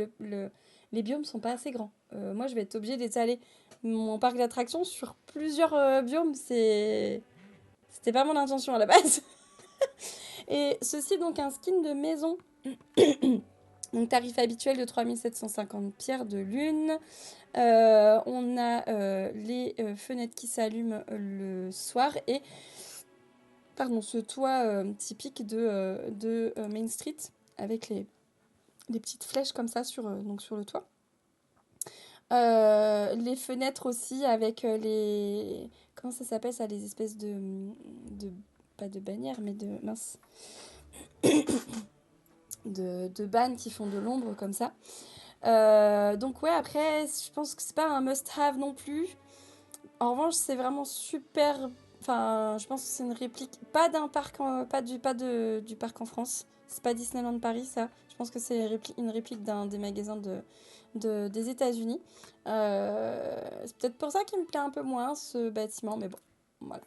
les biomes sont pas assez grands. Moi, je vais être obligée d'étaler mon parc d'attractions sur plusieurs biomes. C'était pas mon intention à la base. Et ceci donc un skin de maison. Donc tarif habituel de 3750 pierres de lune. On a les fenêtres qui s'allument le soir et pardon, ce toit typique de Main Street avec des petites flèches comme ça donc sur le toit. Les fenêtres aussi avec les... Comment ça s'appelle ça? Les espèces de... Pas de bannières, mais de... Mince. De bannes qui font de l'ombre comme ça. Donc ouais, après, je pense que c'est pas un must-have non plus. En revanche, c'est vraiment super... Enfin, je pense que c'est une réplique, pas d'un parc, du parc en France. C'est pas Disneyland Paris, ça. Je pense que c'est une réplique d'un des magasins des États-Unis. C'est peut-être pour ça qu'il me plaît un peu moins, ce bâtiment, mais bon, voilà.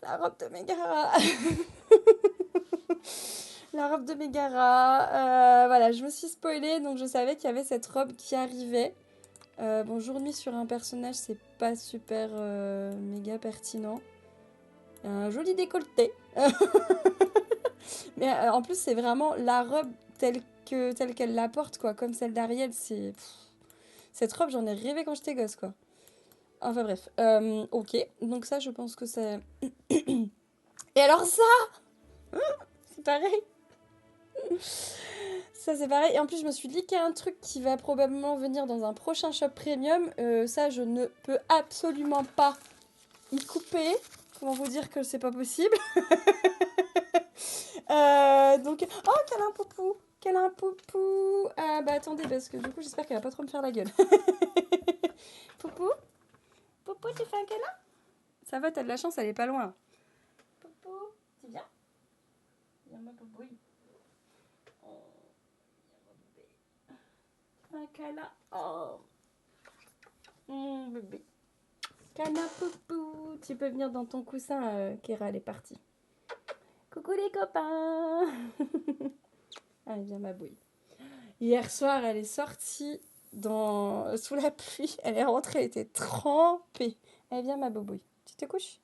La robe de Megara. La robe de Megara. Voilà, je me suis spoilée, donc je savais qu'il y avait cette robe qui arrivait. Bon, jour-nuit sur un personnage, c'est pas super méga pertinent. Un joli décolleté. Mais en plus, c'est vraiment la robe telle qu'elle la porte, quoi. Comme celle d'Ariel, c'est... Cette robe, j'en ai rêvé quand j'étais gosse, quoi. Enfin bref. Ok, donc ça, je pense que c'est... Et alors ça, c'est pareil. Ça, c'est pareil. Et en plus, je me suis dit qu'il y a un truc qui va probablement venir dans un prochain shop premium. Ça, je ne peux absolument pas y couper. Comment vous dire que c'est pas possible. Donc... Oh, câlin poupou. Câlin poupou. Ah, bah attendez, parce que du coup, j'espère qu'elle va pas trop me faire la gueule. Poupou. Poupou, tu fais un câlin? Ça va, t'as de la chance, elle est pas loin. Poupou, tu viens? Viens, ma poupouille. Oh, un câlin. Oh. Mon bébé. Câlin poupou. Tu peux venir dans ton coussin, Kéra, elle est partie. Coucou les copains. Allez, viens ma bouille. Hier soir, elle est sortie sous la pluie. Elle est rentrée, elle était trempée. Eh bien, ma bobouille, tu te couches?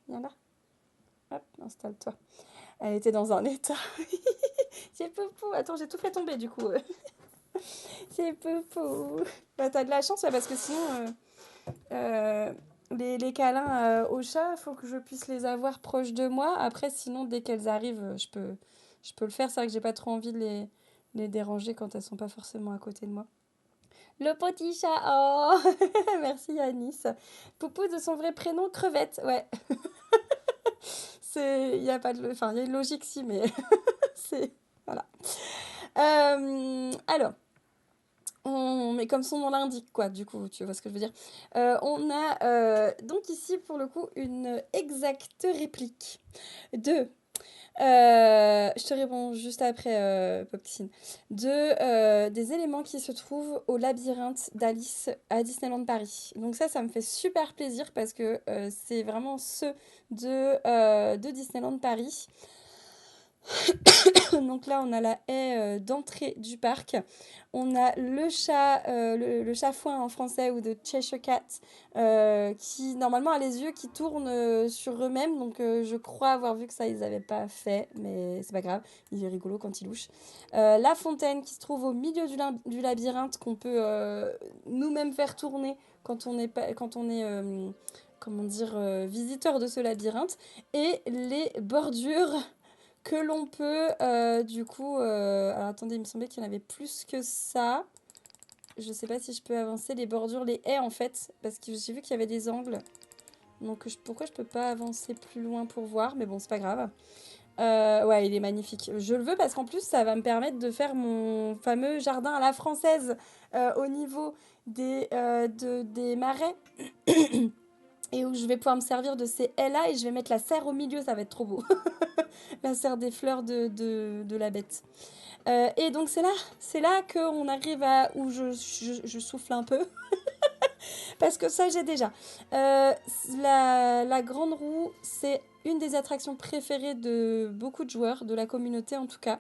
Viens là. Hop, installe-toi. Elle était dans un état. C'est Poupou. Attends, j'ai tout fait tomber du coup. C'est Poupou. Bah, t'as de la chance, ouais, parce que sinon, euh, les câlins au chat, faut que je puisse les avoir proches de moi. Après, sinon, dès qu'elles arrivent, je peux le faire. C'est vrai que j'ai pas trop envie de les déranger quand elles sont pas forcément à côté de moi. Le petit chat, oh merci Yanis. Poupou de son vrai prénom, Crevette, ouais. Il y a pas de, enfin, il y a une logique si, mais c'est, voilà. Alors, mais comme son nom l'indique, quoi, du coup, tu vois ce que je veux dire. On a donc ici, pour le coup, une exacte réplique de je te réponds juste après, Popticine. Des éléments qui se trouvent au labyrinthe d'Alice à Disneyland Paris. Donc ça me fait super plaisir parce que c'est vraiment ceux de Disneyland Paris. Donc là, on a la haie d'entrée du parc. On a le chat, le chat fouin en français ou de Cheshire Cat, qui normalement a les yeux qui tournent sur eux-mêmes. Donc je crois avoir vu que ça, ils n'avaient pas fait, mais c'est pas grave. Il est rigolo quand il louche. La fontaine qui se trouve au milieu du labyrinthe qu'on peut nous-mêmes faire tourner quand on est, comment dire, visiteur de ce labyrinthe. Et les bordures que l'on peut, du coup... alors attendez, il me semblait qu'il y en avait plus que ça. Je sais pas si je peux avancer les bordures, les haies en fait, parce que j'ai vu qu'il y avait des angles. Donc pourquoi je peux pas avancer plus loin pour voir, mais bon, c'est pas grave. Ouais, il est magnifique. Je le veux parce qu'en plus, ça va me permettre de faire mon fameux jardin à la française au niveau des marais. Et où je vais pouvoir me servir de ces haies-là et je vais mettre la serre au milieu, ça va être trop beau. La serre des fleurs de la bête. Et donc c'est là qu'on arrive à où je souffle un peu. Parce que ça, j'ai déjà. La grande roue, c'est une des attractions préférées de beaucoup de joueurs, de la communauté en tout cas.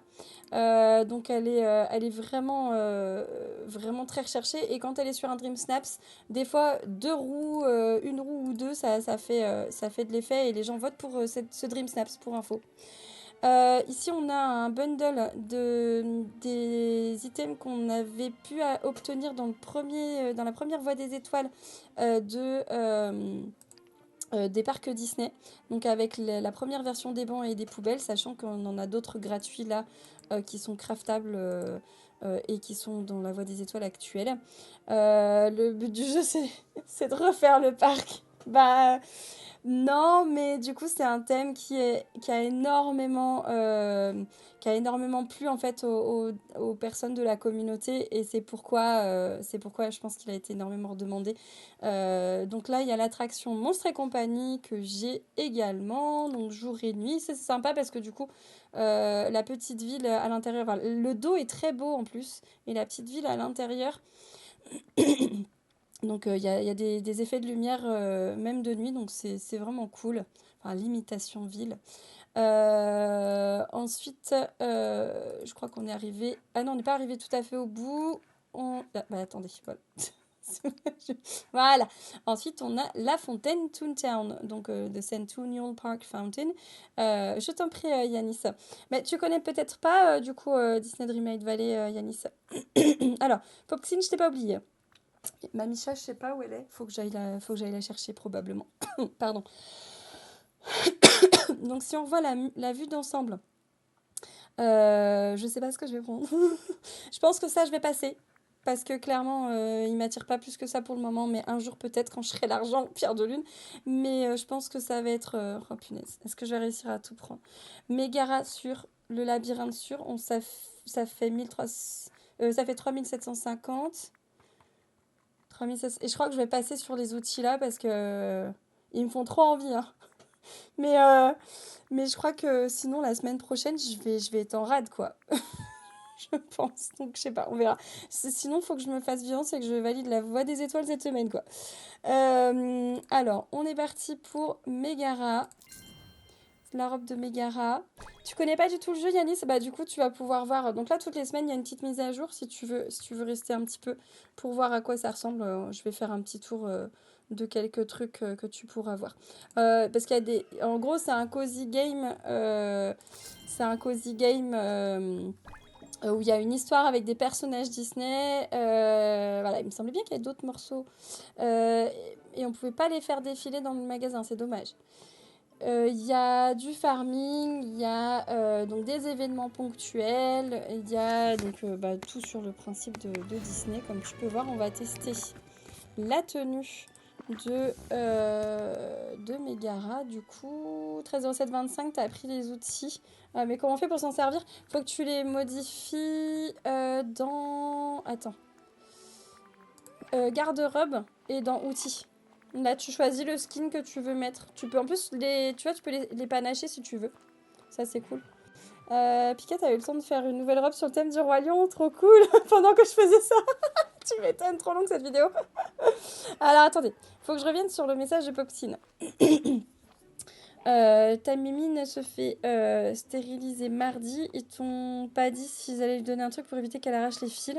Donc elle est vraiment, vraiment très recherchée. Et quand elle est sur un Dream Snaps, des fois, deux roues, une roue ou deux, ça fait de l'effet. Et les gens votent pour ce Dream Snaps, pour info. Ici, on a un bundle des items qu'on avait pu obtenir dans la première voie des étoiles des parcs Disney. Donc avec la première version des bancs et des poubelles, sachant qu'on en a d'autres gratuits là qui sont craftables et qui sont dans la voie des étoiles actuelle. Le but du jeu, c'est de refaire le parc. Bah non, mais du coup, c'est un thème qui a énormément plu en fait aux personnes de la communauté et c'est pourquoi je pense qu'il a été énormément redemandé. Donc là, il y a l'attraction Monstres et compagnie que j'ai également, donc jour et nuit. C'est sympa parce que du coup, la petite ville à l'intérieur, enfin, le dos est très beau en plus et la petite ville à l'intérieur. Donc il y a des effets de lumière même de nuit, donc c'est vraiment cool. Enfin, l'imitation ville. Ensuite, je crois qu'on est arrivé... Ah non, on n'est pas arrivé tout à fait au bout. Ah, bah attendez, voilà. Voilà. Ensuite, on a la fontaine Toontown, donc The Centennial Park Fountain. Je t'en prie, Yanis. Mais tu connais peut-être pas, du coup, Disney Dreamlight Valley, Yanis. Alors, Popsin, je t'ai pas oublié. Ma Micha, je sais pas où elle est. Faut que j'aille la chercher probablement. Pardon. Donc si on voit la vue d'ensemble, je sais pas ce que je vais prendre. Je pense que ça, je vais passer. Parce que clairement, il m'attire pas plus que ça pour le moment. Mais un jour, peut-être, quand je serai l'argent, pierre de lune. Mais je pense que ça va être... oh punaise, est-ce que je vais réussir à tout prendre? Mégara sur le labyrinthe sur, ça fait 1300... ça fait 3750. 3700. Et je crois que je vais passer sur les outils là parce que ils me font trop envie. Hein. Mais, mais je crois que sinon la semaine prochaine, je vais être en rade quoi. Je pense. Donc je sais pas, on verra. Sinon, il faut que je me fasse violence et que je valide la voie des étoiles cette semaine quoi. Alors, on est parti pour Mégara. La robe de Mégara. Tu connais pas du tout le jeu, Yanis? Bah du coup, tu vas pouvoir voir. Donc là, toutes les semaines, il y a une petite mise à jour si tu veux rester un petit peu pour voir à quoi ça ressemble. Je vais faire un petit tour de quelques trucs que tu pourras voir. Parce qu'il y a des... En gros, c'est un cozy game. Où il y a une histoire avec des personnages Disney. Voilà, il me semblait bien qu'il y avait d'autres morceaux. Et on pouvait pas les faire défiler dans le magasin, c'est dommage. Il y a du farming, il y a donc des événements ponctuels, il y a donc tout sur le principe de Disney. Comme tu peux voir, on va tester la tenue de Megara. Du coup, 13,0725, tu as pris les outils. Mais comment on fait pour s'en servir? Faut que tu les modifies dans... Attends. Garde-robe et dans outils. Là, tu choisis le skin que tu veux mettre. Tu peux en plus, tu vois, tu peux les panacher si tu veux. Ça, c'est cool. Piquet, t'as eu le temps de faire une nouvelle robe sur le thème du Roi Lion. Trop cool. Pendant que je faisais ça. Tu m'étonnes, trop longue cette vidéo. Alors, attendez. Faut que je revienne sur le message de Popsine. Ta mimine se fait stériliser mardi. Ils t'ont pas dit s'ils allaient lui donner un truc pour éviter qu'elle arrache les fils.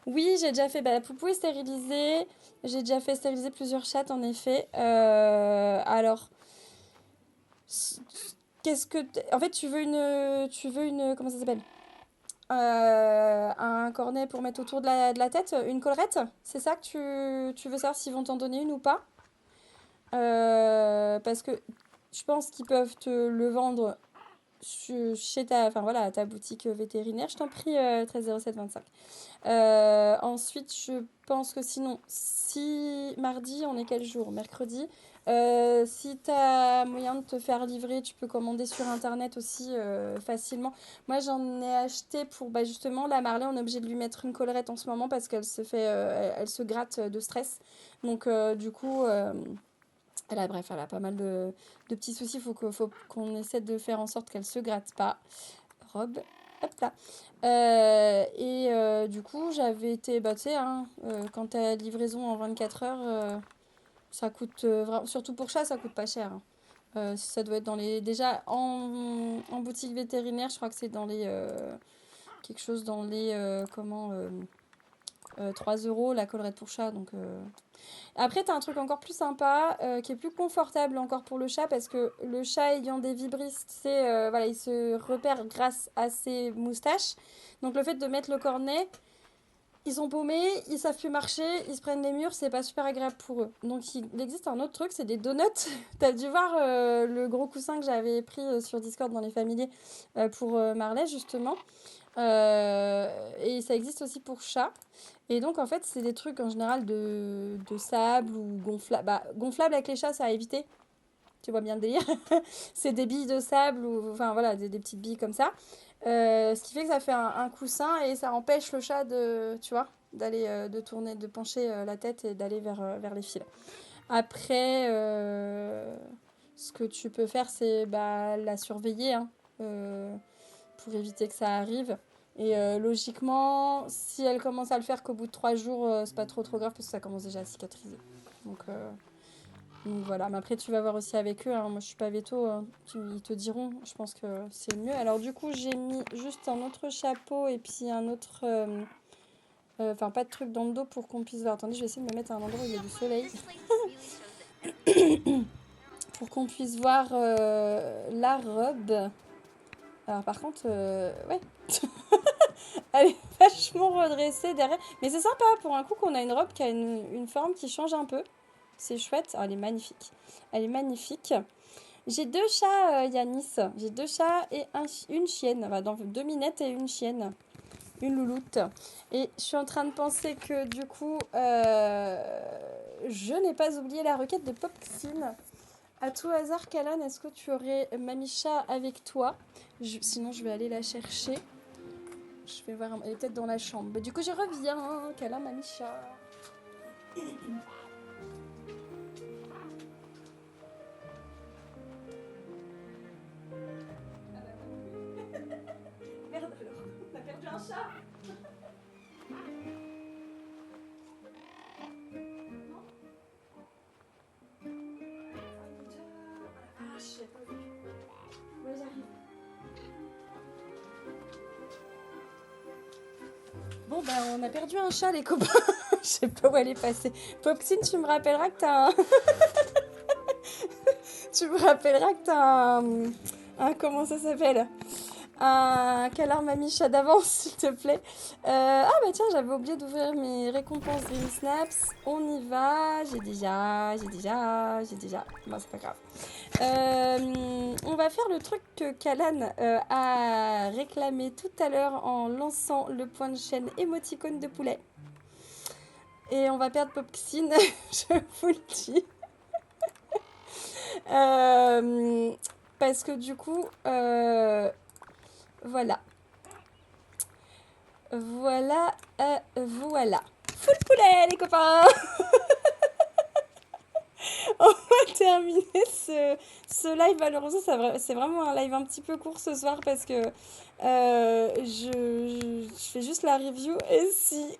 Oui, j'ai déjà fait Poupou est stérilisée. J'ai déjà fait stériliser plusieurs chattes, en effet. Alors, qu'est-ce que... En fait, tu veux une... Comment ça s'appelle? Un cornet pour mettre autour de la tête, une collerette? C'est ça que tu veux savoir s'ils vont t'en donner une ou pas? Parce que je pense qu'ils peuvent te le vendre chez ta boutique vétérinaire. Je t'en prie, 13,0725. Ensuite, je pense que sinon, si mardi, on est quel jour? Mercredi. Si tu as moyen de te faire livrer, tu peux commander sur internet aussi facilement. Moi, j'en ai acheté pour justement la Marley. On est obligé de lui mettre une collerette en ce moment parce qu'elle se fait, elle se gratte de stress. Donc, du coup, elle a pas mal de petits soucis. Faut qu'on essaie de faire en sorte qu'elle se gratte pas. Robe. Hop là. Du coup, j'avais été, tu sais, quand t'as livraison en 24 heures, ça coûte, surtout pour chat, ça coûte pas cher. Ça doit être dans les... Déjà, en boutique vétérinaire, je crois que c'est dans les... quelque chose dans les... 3 euros la collerette pour chat. Donc, Après, tu as un truc encore plus sympa, qui est plus confortable encore pour le chat, parce que le chat ayant des vibrisses, il se repère grâce à ses moustaches. Donc le fait de mettre le cornet, ils sont paumés, ils savent plus marcher, ils se prennent les murs, c'est pas super agréable pour eux. Donc il existe un autre truc, c'est des donuts. T'as dû voir le gros coussin que j'avais pris sur Discord dans les familiers pour Marley, justement. Et ça existe aussi pour chat. Et donc, en fait, c'est des trucs en général de sable ou gonflable. Gonflable avec les chats, ça a évité. Tu vois bien le délire. C'est des billes de sable ou enfin voilà, des petites billes comme ça. Ce qui fait que ça fait un coussin et ça empêche le chat de, tu vois, d'aller de tourner, de pencher la tête et d'aller vers les fils. Après, ce que tu peux faire, c'est la surveiller pour éviter que ça arrive. Et logiquement, si elle commence à le faire qu'au bout de 3 jours, c'est pas trop grave parce que ça commence déjà à cicatriser. Donc voilà, mais après tu vas voir aussi avec eux, hein. Moi je suis pas veto, hein. Ils te diront, je pense que c'est le mieux. Alors du coup j'ai mis juste un autre chapeau et puis un autre... Enfin pas de truc dans le dos pour qu'on puisse voir. Attendez, je vais essayer de me mettre à un endroit où il y a du soleil. Pour qu'on puisse voir la robe. Alors par contre, ouais. Elle est vachement redressée derrière. Mais c'est sympa, pour un coup qu'on a une robe qui a une forme qui change un peu. C'est chouette. Oh, elle est magnifique. Elle est magnifique. J'ai 2 chats, Yanis. J'ai 2 chats et une chienne. Enfin, donc 2 minettes et une chienne. Une louloute. Et je suis en train de penser que du coup, je n'ai pas oublié la requête de Popsine. À tout hasard, Kalan, est-ce que tu aurais Mamicha avec toi? Sinon, je vais aller la chercher. Je vais voir, elle est peut-être dans la chambre. Mais du coup, je reviens. Kalan, Mamicha. Merde alors, on a perdu un chat. Ah, je sais pas vu. Ouais, j'arrive. Bon, on a perdu un chat, les copains. Je sais pas où elle est passée. Popsine, tu me rappelleras que t'as un... tu me rappelleras que t'as un... Comment ça s'appelle? Un canard mamicha d'avance, s'il te plaît. Ah bah tiens, j'avais oublié d'ouvrir mes récompenses Dream Snaps. On y va. J'ai déjà. Bon, c'est pas grave. On va faire le truc que Kalan a réclamé tout à l'heure en lançant le point de chaîne émoticône de poulet. Et on va perdre Popxine, je vous le dis. Parce que du coup, voilà. Voilà. Full poulet, les copains. On va terminer ce live. Malheureusement, c'est vraiment un live un petit peu court ce soir parce que je fais juste la review. Et si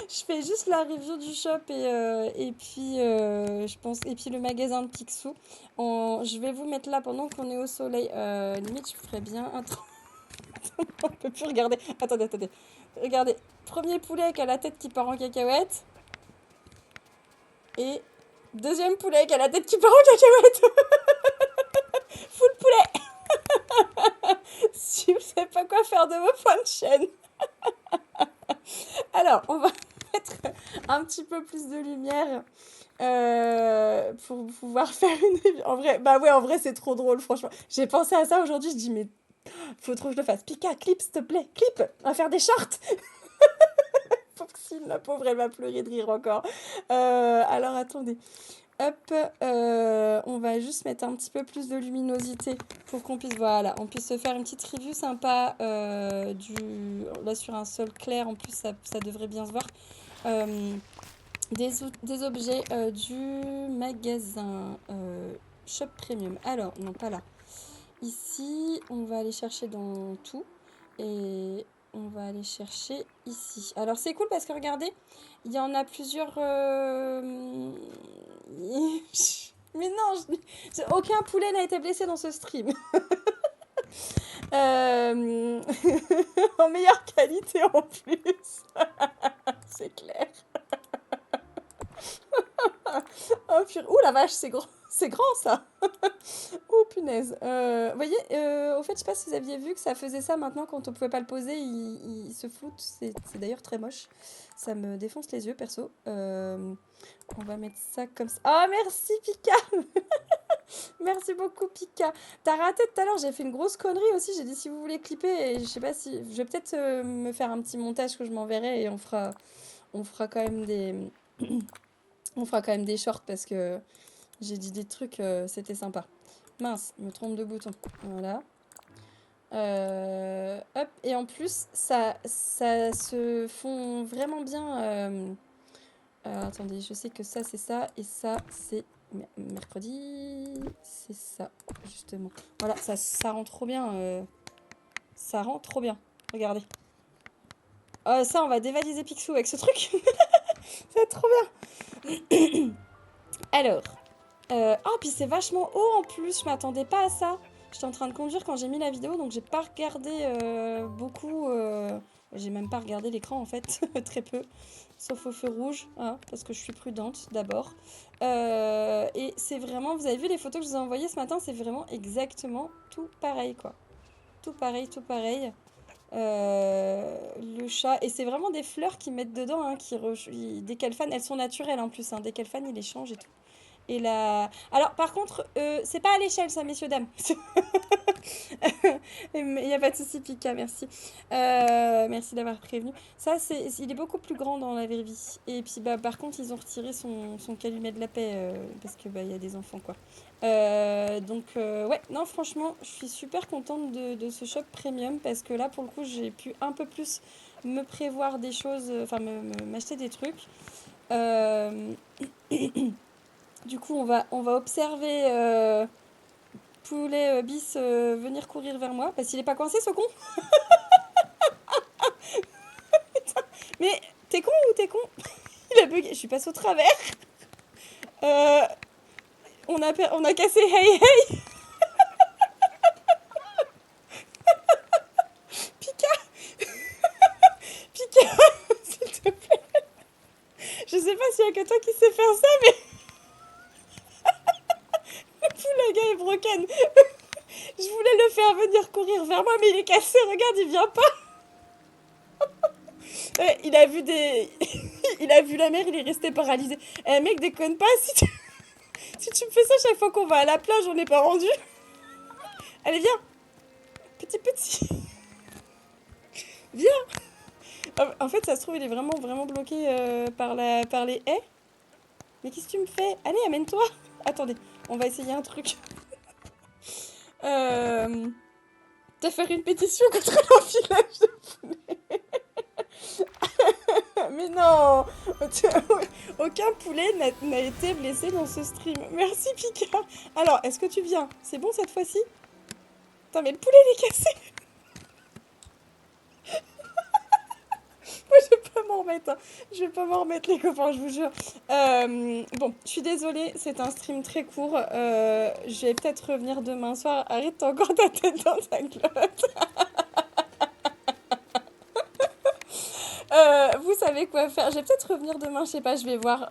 je fais juste la review du shop et puis je pense et puis le magasin de Picsou. Je vais vous mettre là pendant qu'on est au soleil. Limite, je ferais bien. Attends, on peut plus regarder. Attendez. Regardez. Premier poulet qui a la tête qui part en cacahuète. Et deuxième poulet qui a la tête qui part en cacahuète. Full poulet. Si vous savez pas quoi faire de vos points de chaîne. Alors, on va mettre un petit peu plus de lumière pour pouvoir faire une review. En vrai, bah ouais, en vrai, c'est trop drôle, franchement. J'ai pensé à ça aujourd'hui, je dis, mais faut trop que je le fasse. Pika, clip, s'il te plaît, clip. On va faire des shorts. Foxine, la pauvre, elle va pleurer de rire encore. Alors, attendez. Hop, on va juste mettre un petit peu plus de luminosité pour qu'on puisse, voilà, on puisse se faire une petite review sympa là sur un sol clair. En plus, ça devrait bien se voir. Des objets du magasin Shop Premium. Alors, non, pas là. Ici, on va aller chercher dans tout et on va aller chercher ici. Alors, c'est cool parce que regardez, il y en a plusieurs. Mais non, aucun poulet n'a été blessé dans ce stream. En meilleure qualité en plus. C'est clair. Oh, ouh la vache, c'est grand. C'est grand ça. Oh punaise. Vous voyez, au fait, je sais pas si vous aviez vu que ça faisait ça maintenant quand on pouvait pas le poser, il se floute. C'est d'ailleurs très moche. Ça me défonce les yeux perso. On va mettre ça comme ça. Oh merci Pika. Merci beaucoup Pika. T'as raté tout à l'heure, j'ai fait une grosse connerie aussi. J'ai dit si vous voulez clipper et je sais pas si... Je vais peut-être me faire un petit montage que je m'enverrai et on fera quand même des... on fera quand même des shorts parce que j'ai dit des trucs, c'était sympa. Mince, je me trompe de bouton. Voilà. Hop, et en plus, ça se fond vraiment bien. Attendez, je sais que ça, c'est ça, et ça, c'est mercredi. C'est ça, justement. Voilà, ça rend trop bien. Ça rend trop bien. Regardez. Ça, on va dévaliser Picsou avec ce truc. Ça va être trop bien. Alors. Oh, puis c'est vachement haut en plus. Je m'attendais pas à ça. J'étais en train de conduire quand j'ai mis la vidéo, donc j'ai pas regardé beaucoup. J'ai même pas regardé l'écran en fait, très peu. Sauf au feu rouge, hein, parce que je suis prudente d'abord. Et c'est vraiment, vous avez vu les photos que je vous ai envoyées ce matin, c'est vraiment exactement tout pareil quoi. Tout pareil. Le chat, et c'est vraiment des fleurs qu'ils mettent dedans, hein, dès qu'elles fanent, elles sont naturelles en plus, hein, dès qu'elles fanent, ils les changent et tout. Et là... Alors, par contre, c'est pas à l'échelle, ça, messieurs, dames. Il n'y a pas de souci, Pika, merci. Merci d'avoir prévenu. Ça, il est beaucoup plus grand dans la vraie vie. Et puis, bah, par contre, ils ont retiré son calumet de la paix parce que bah, y a des enfants, quoi. Donc, ouais, non, franchement, je suis super contente de ce shop premium parce que là, pour le coup, j'ai pu un peu plus me prévoir des choses, enfin, m'acheter des trucs. Du coup, on va observer poulet bis venir courir vers moi. Parce qu'il est pas coincé, ce con. Mais t'es con ou t'es con? Il a bugué. Je suis passée au travers. On a cassé Hey Hey. Pika. a que toi qui sais faire ça, mais le gars est broken. Je voulais le faire venir courir vers moi, mais il est cassé. Regarde, il vient pas. Ouais, il a vu des... il a vu la mer, il est resté paralysé. Eh mec, déconne pas, si tu me fais ça chaque fois qu'on va à la plage, on n'est pas rendu. Allez, viens. Petit. Viens. En fait, ça se trouve, il est vraiment bloqué par les haies. Mais qu'est-ce que tu me fais? Allez, amène-toi. Attendez, on va essayer un truc. T'as fait une pétition contre l'enfilage de poulet. Mais non. Aucun poulet n'a été blessé dans ce stream. Merci, Pika. Alors, est-ce que tu viens? C'est bon cette fois-ci? Putain, mais le poulet, il est cassé. Moi, je vais pas m'en remettre. Hein. Je vais pas m'en remettre, les copains, je vous jure. Bon, je suis désolée, c'est un stream très court. Je vais peut-être revenir demain soir. Arrête, t'as encore ta tête dans ta glotte. Vous savez quoi faire. Je vais peut-être revenir demain, je sais pas, je vais voir.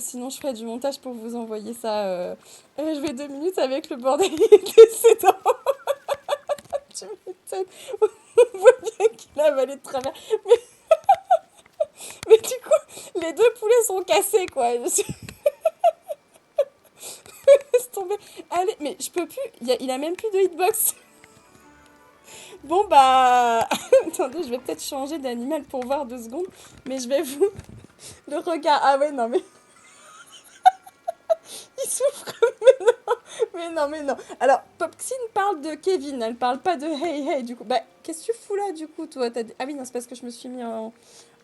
Sinon, je ferai du montage pour vous envoyer ça. Je vais 2 minutes avec le bordel décédent. Tu m'étonnes. On voit bien qu'il a avalé de travers. Mais du coup, les 2 poulets sont cassés, quoi. Laisse tomber. Allez, mais je peux plus. Il a même plus de hitbox. Bon, bah... Attendez, je vais peut-être changer d'animal pour voir 2 secondes. Mais je vais vous... Le regard... Ah ouais, non, mais... Il souffre. Mais non. Alors, Popxine parle de Kevin. Elle parle pas de Hey Hey, du coup. Bah, qu'est-ce que tu fous là, du coup, toi? Ah oui, non, c'est parce que je me suis mis en...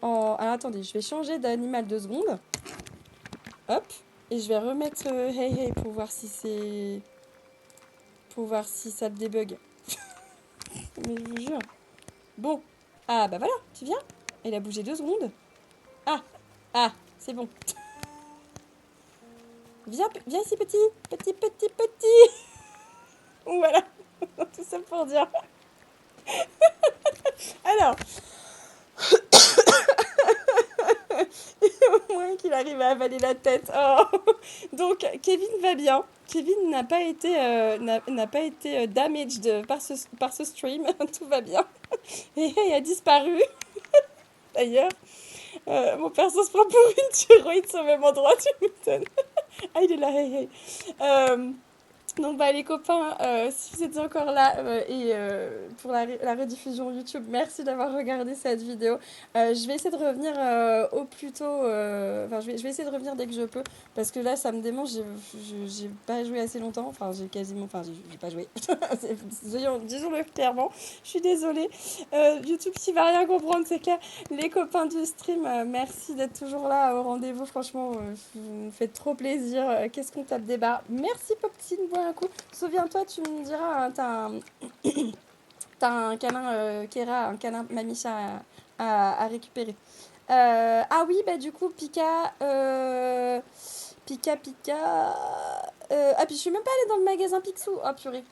Alors, attendez, je vais changer d'animal 2 secondes. Hop. Et je vais remettre Hey Hey pour voir si c'est... Pour voir si ça te débug. Mais je vous jure. Bon. Ah, bah voilà, tu viens. Il a bougé 2 secondes. Ah, c'est bon. Viens ici, petit. Petit. Voilà. Tout ça pour dire. Alors. Au moins qu'il arrive à avaler la tête. Oh. Donc, Kevin va bien. Kevin n'a pas été damaged par ce stream. Tout va bien. Et il a disparu. D'ailleurs, mon perso se prend pour une thyroïde au même endroit, tu m'étonnes. Ah, il est là, hey. Donc bah les copains, si vous êtes encore là et pour la rediffusion YouTube, merci d'avoir regardé cette vidéo. Je vais essayer de revenir au plus tôt, enfin je vais essayer de revenir dès que je peux, parce que là ça me démange, j'ai pas joué assez longtemps, enfin j'ai pas joué, disons-le clairement, je suis désolée. YouTube qui va rien comprendre, c'est clair. Les copains du stream, merci d'être toujours là au rendez-vous, franchement, vous me faites trop plaisir. Qu'est-ce qu'on tape des barres. Merci Poptine, bois un coup. Souviens-toi, tu me diras, hein, t'as un câlin Kera, un câlin Mamicha à récupérer. Ah oui, bah du coup, Pika... Pika... Ah, puis je suis même pas allée dans le magasin Picsou. Oh, purée.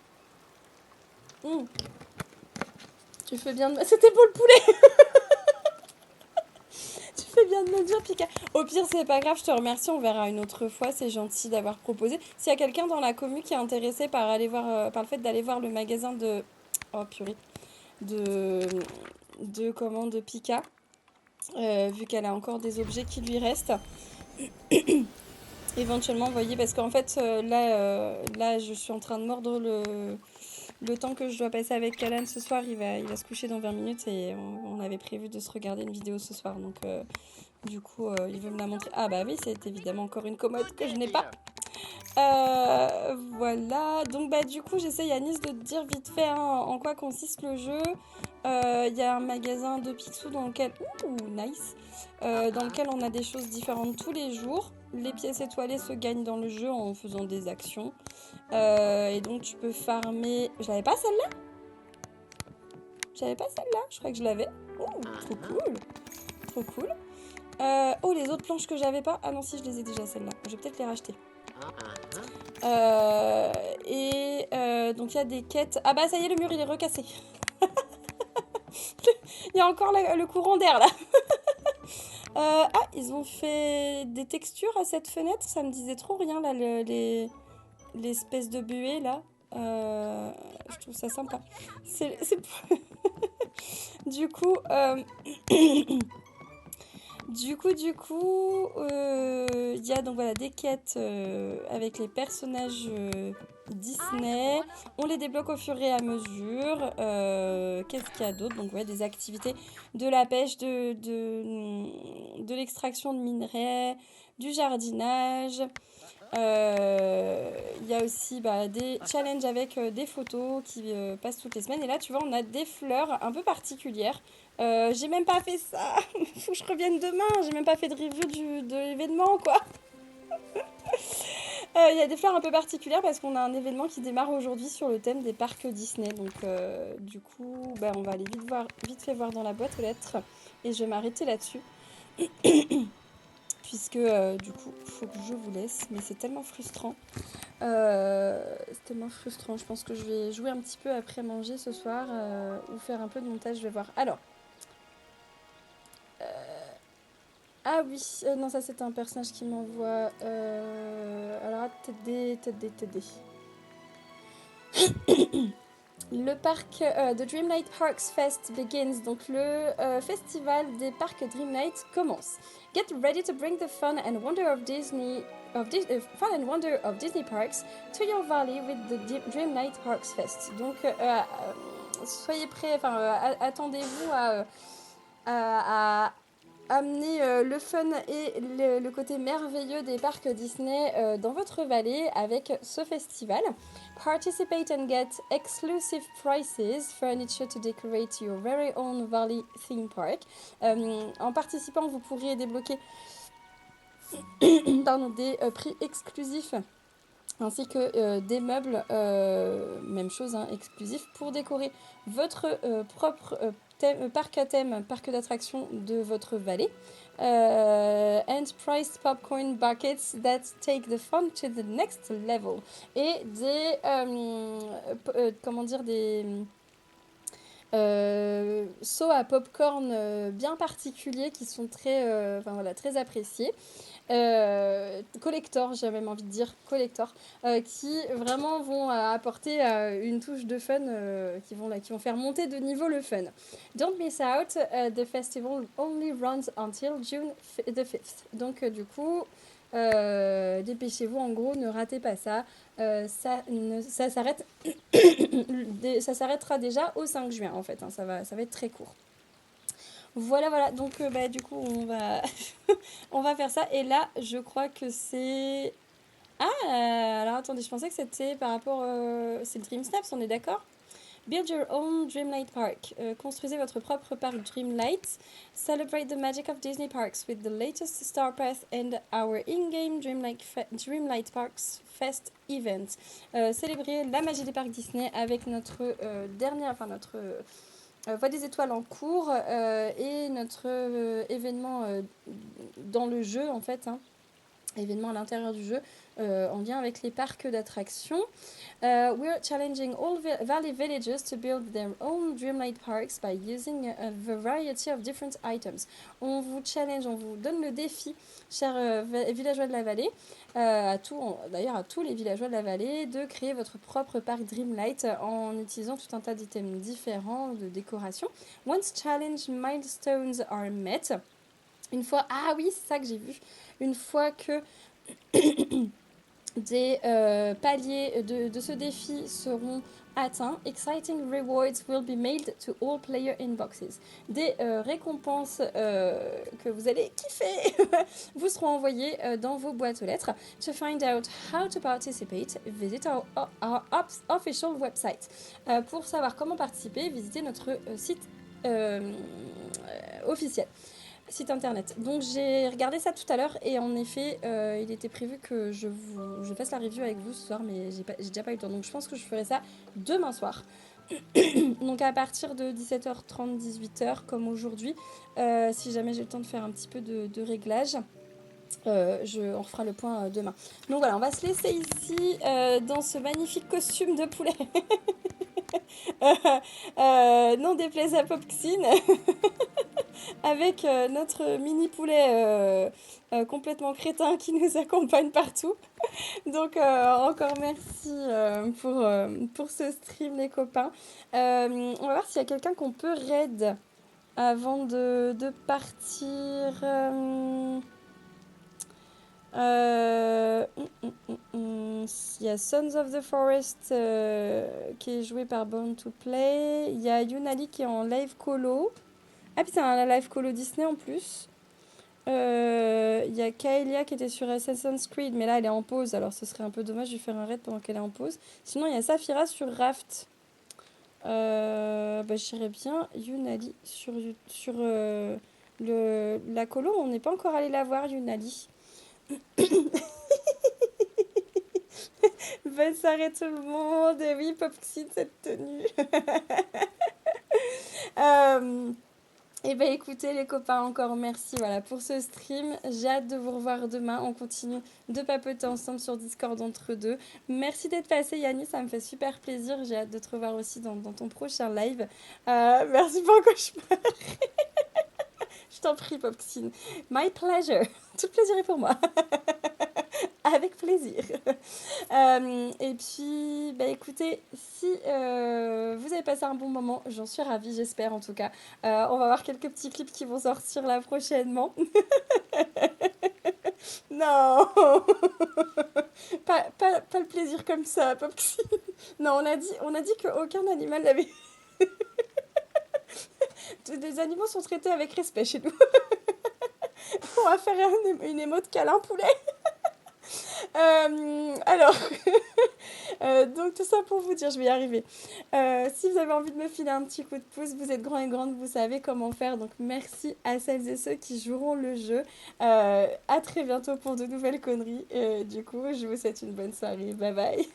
Tu fais bien de... C'était pour le poulet. Tu fais bien de me dire, Pika. Au pire, c'est pas grave, je te remercie. On verra une autre fois. C'est gentil d'avoir proposé. S'il y a quelqu'un dans la commu qui est intéressé par par le fait d'aller voir le magasin de... Oh, purée. De Pika. Vu qu'elle a encore des objets qui lui restent. Éventuellement, vous voyez, parce qu'en fait, là, je suis en train de mordre le temps que je dois passer avec Kalan ce soir. Il va se coucher dans 20 minutes et on avait prévu de se regarder une vidéo ce soir. Donc, du coup, il veut me la montrer. Ah bah oui, c'est évidemment encore une commode que je n'ai pas. Voilà. Donc, bah du coup, j'essaye, Anis, de te dire vite fait en quoi consiste le jeu. Il y a un magasin de Picsou dans lequel... Ouh, nice. Dans lequel on a des choses différentes tous les jours. Les pièces étoilées se gagnent dans le jeu en faisant des actions. Et donc tu peux farmer... Je l'avais pas celle-là? J'avais pas celle-là? Je crois que je l'avais. Oh, trop cool. Trop cool. Oh, les autres planches que j'avais pas. Ah non, si, je les ai déjà celles-là. Je vais peut-être les racheter. Donc il y a des quêtes. Ah bah ça y est, le mur il est recassé. Il y a encore le courant d'air là. Ils ont fait des textures à cette fenêtre, ça me disait trop rien là, l'espèce de buée là. Je trouve ça sympa. C'est... Du coup, il y a donc voilà des quêtes avec les personnages Disney. On les débloque au fur et à mesure. Qu'est-ce qu'il y a d'autre? Donc ouais, des activités de la pêche, de l'extraction de minerais, du jardinage. Il y a aussi des challenges avec des photos qui passent toutes les semaines. Et là, tu vois, on a des fleurs un peu particulières. J'ai même pas fait ça. Faut que je revienne demain. J'ai même pas fait de review de l'événement, quoi. Il y a des fleurs un peu particulières parce qu'on a un événement qui démarre aujourd'hui sur le thème des parcs Disney. Donc, du coup, on va aller vite fait voir dans la boîte aux lettres. Et je vais m'arrêter là-dessus. Puisque, du coup, il faut que je vous laisse. Mais c'est tellement frustrant. C'est tellement frustrant. Je pense que je vais jouer un petit peu après manger ce soir ou faire un peu de montage. Je vais voir. Alors. Ah oui, non, ça c'est un personnage qui m'envoie. Alors, TD. Le parc de Dreamlight Parks Fest begins. Donc le festival des parcs Dreamlight commence. Get ready to bring the fun and wonder of Disney Parks to your valley with the Dreamlight Parks Fest. Donc soyez prêts, attendez-vous à amener le fun et le côté merveilleux des parcs Disney dans votre vallée avec ce festival. Participate and get exclusive prices, furniture to decorate your very own valley theme park. En participant, vous pourrez débloquer des prix exclusifs ainsi que des meubles, même chose, exclusifs, pour décorer votre propre parc à thème, parc d'attractions de votre vallée. And priced popcorn buckets that take the fun to the next level. Et des... seaux à popcorn bien particuliers qui sont très appréciés. Collector, j'ai même envie de dire collector, qui vraiment vont apporter une touche de fun, qui vont faire monter de niveau le fun. Don't miss out, the festival only runs until June the 5th. Donc du coup, dépêchez-vous, en gros, ne ratez pas ça. Ça s'arrête, ça s'arrêtera déjà au 5 juin en fait, ça va être très court. Voilà, donc du coup on va on va faire ça. Et là je crois que c'est... alors attendez, je pensais que c'était par rapport... c'est le Dream Snaps, on est d'accord? Build your own Dreamlight Park. Construisez votre propre parc Dreamlight. Celebrate the magic of Disney Parks with the latest Star Pass and our in-game Dreamlight Parks Fest event. Célébrez la magie des parcs Disney avec notre notre Voix des étoiles en cours et notre événement dans le jeu en fait. Événement à l'intérieur du jeu en lien avec les parcs d'attractions. We're challenging all Valley Villages to build their own Dreamlight Parks by using a variety of different items. On vous challenge, on vous donne le défi, chers villageois de la vallée, d'ailleurs à tous les villageois de la vallée, de créer votre propre parc Dreamlight en utilisant tout un tas d'items différents de décoration. Once challenge milestones are met, une fois, oui, c'est ça que j'ai vu. Une fois que des paliers de ce défi seront atteints, exciting rewards will be mailed to all player inboxes. Des récompenses que vous allez kiffer vous seront envoyées dans vos boîtes aux lettres. To find out how to participate, visit our official website. Pour savoir comment participer, visitez notre site officiel. Site internet. Donc j'ai regardé ça tout à l'heure et en effet il était prévu que je fasse la review avec vous ce soir, mais j'ai déjà pas eu le temps, donc je pense que je ferai ça demain soir. Donc à partir de 17h30 18h comme aujourd'hui, si jamais j'ai le temps de faire un petit peu de réglage. On refera le point demain. Donc voilà, on va se laisser ici dans ce magnifique costume de poulet. Non déplaise à Popxine. avec notre mini poulet complètement crétin qui nous accompagne partout. Donc encore merci pour ce stream les copains. On va voir s'il y a quelqu'un qu'on peut raid avant de partir. Il y a Sons of the Forest qui est joué par Born to Play. Il y a Yunali qui est en live colo. Ah putain, un live colo Disney en plus. Il y a Kaelia qui était sur Assassin's Creed, mais là elle est en pause, alors ce serait un peu dommage de lui faire un raid pendant qu'elle est en pause. Sinon, il y a Safira sur Raft. Bah, je dirais bien Yunali sur la colo. On n'est pas encore allé la voir, Yunali. Bonne soirée tout le monde. Et oui, Popxy, cette tenue. euh, Et bah écoutez les copains, encore merci voilà, pour ce stream. J'ai hâte de vous revoir demain. On continue de papoter ensemble sur Discord entre deux. Merci d'être passé Yannis, ça me fait super plaisir. J'ai hâte de te revoir aussi dans ton prochain live. Merci pour que je t'en prie Popxine. My pleasure. Tout plaisir est pour moi. Avec plaisir. Et puis, bah écoutez, si vous avez passé un bon moment, j'en suis ravie, j'espère en tout cas. On va voir quelques petits clips qui vont sortir là prochainement. Non, pas le plaisir comme ça, Popsy. Non, on a dit qu'aucun animal n'avait... Les animaux sont traités avec respect chez nous. On va faire une émote câlin poulet. Alors, donc tout ça pour vous dire, je vais y arriver. Si vous avez envie de me filer un petit coup de pouce, vous êtes grands et grandes, vous savez comment faire. Donc merci à celles et ceux qui joueront le jeu. À très bientôt pour de nouvelles conneries. Du coup, je vous souhaite une bonne soirée. Bye bye.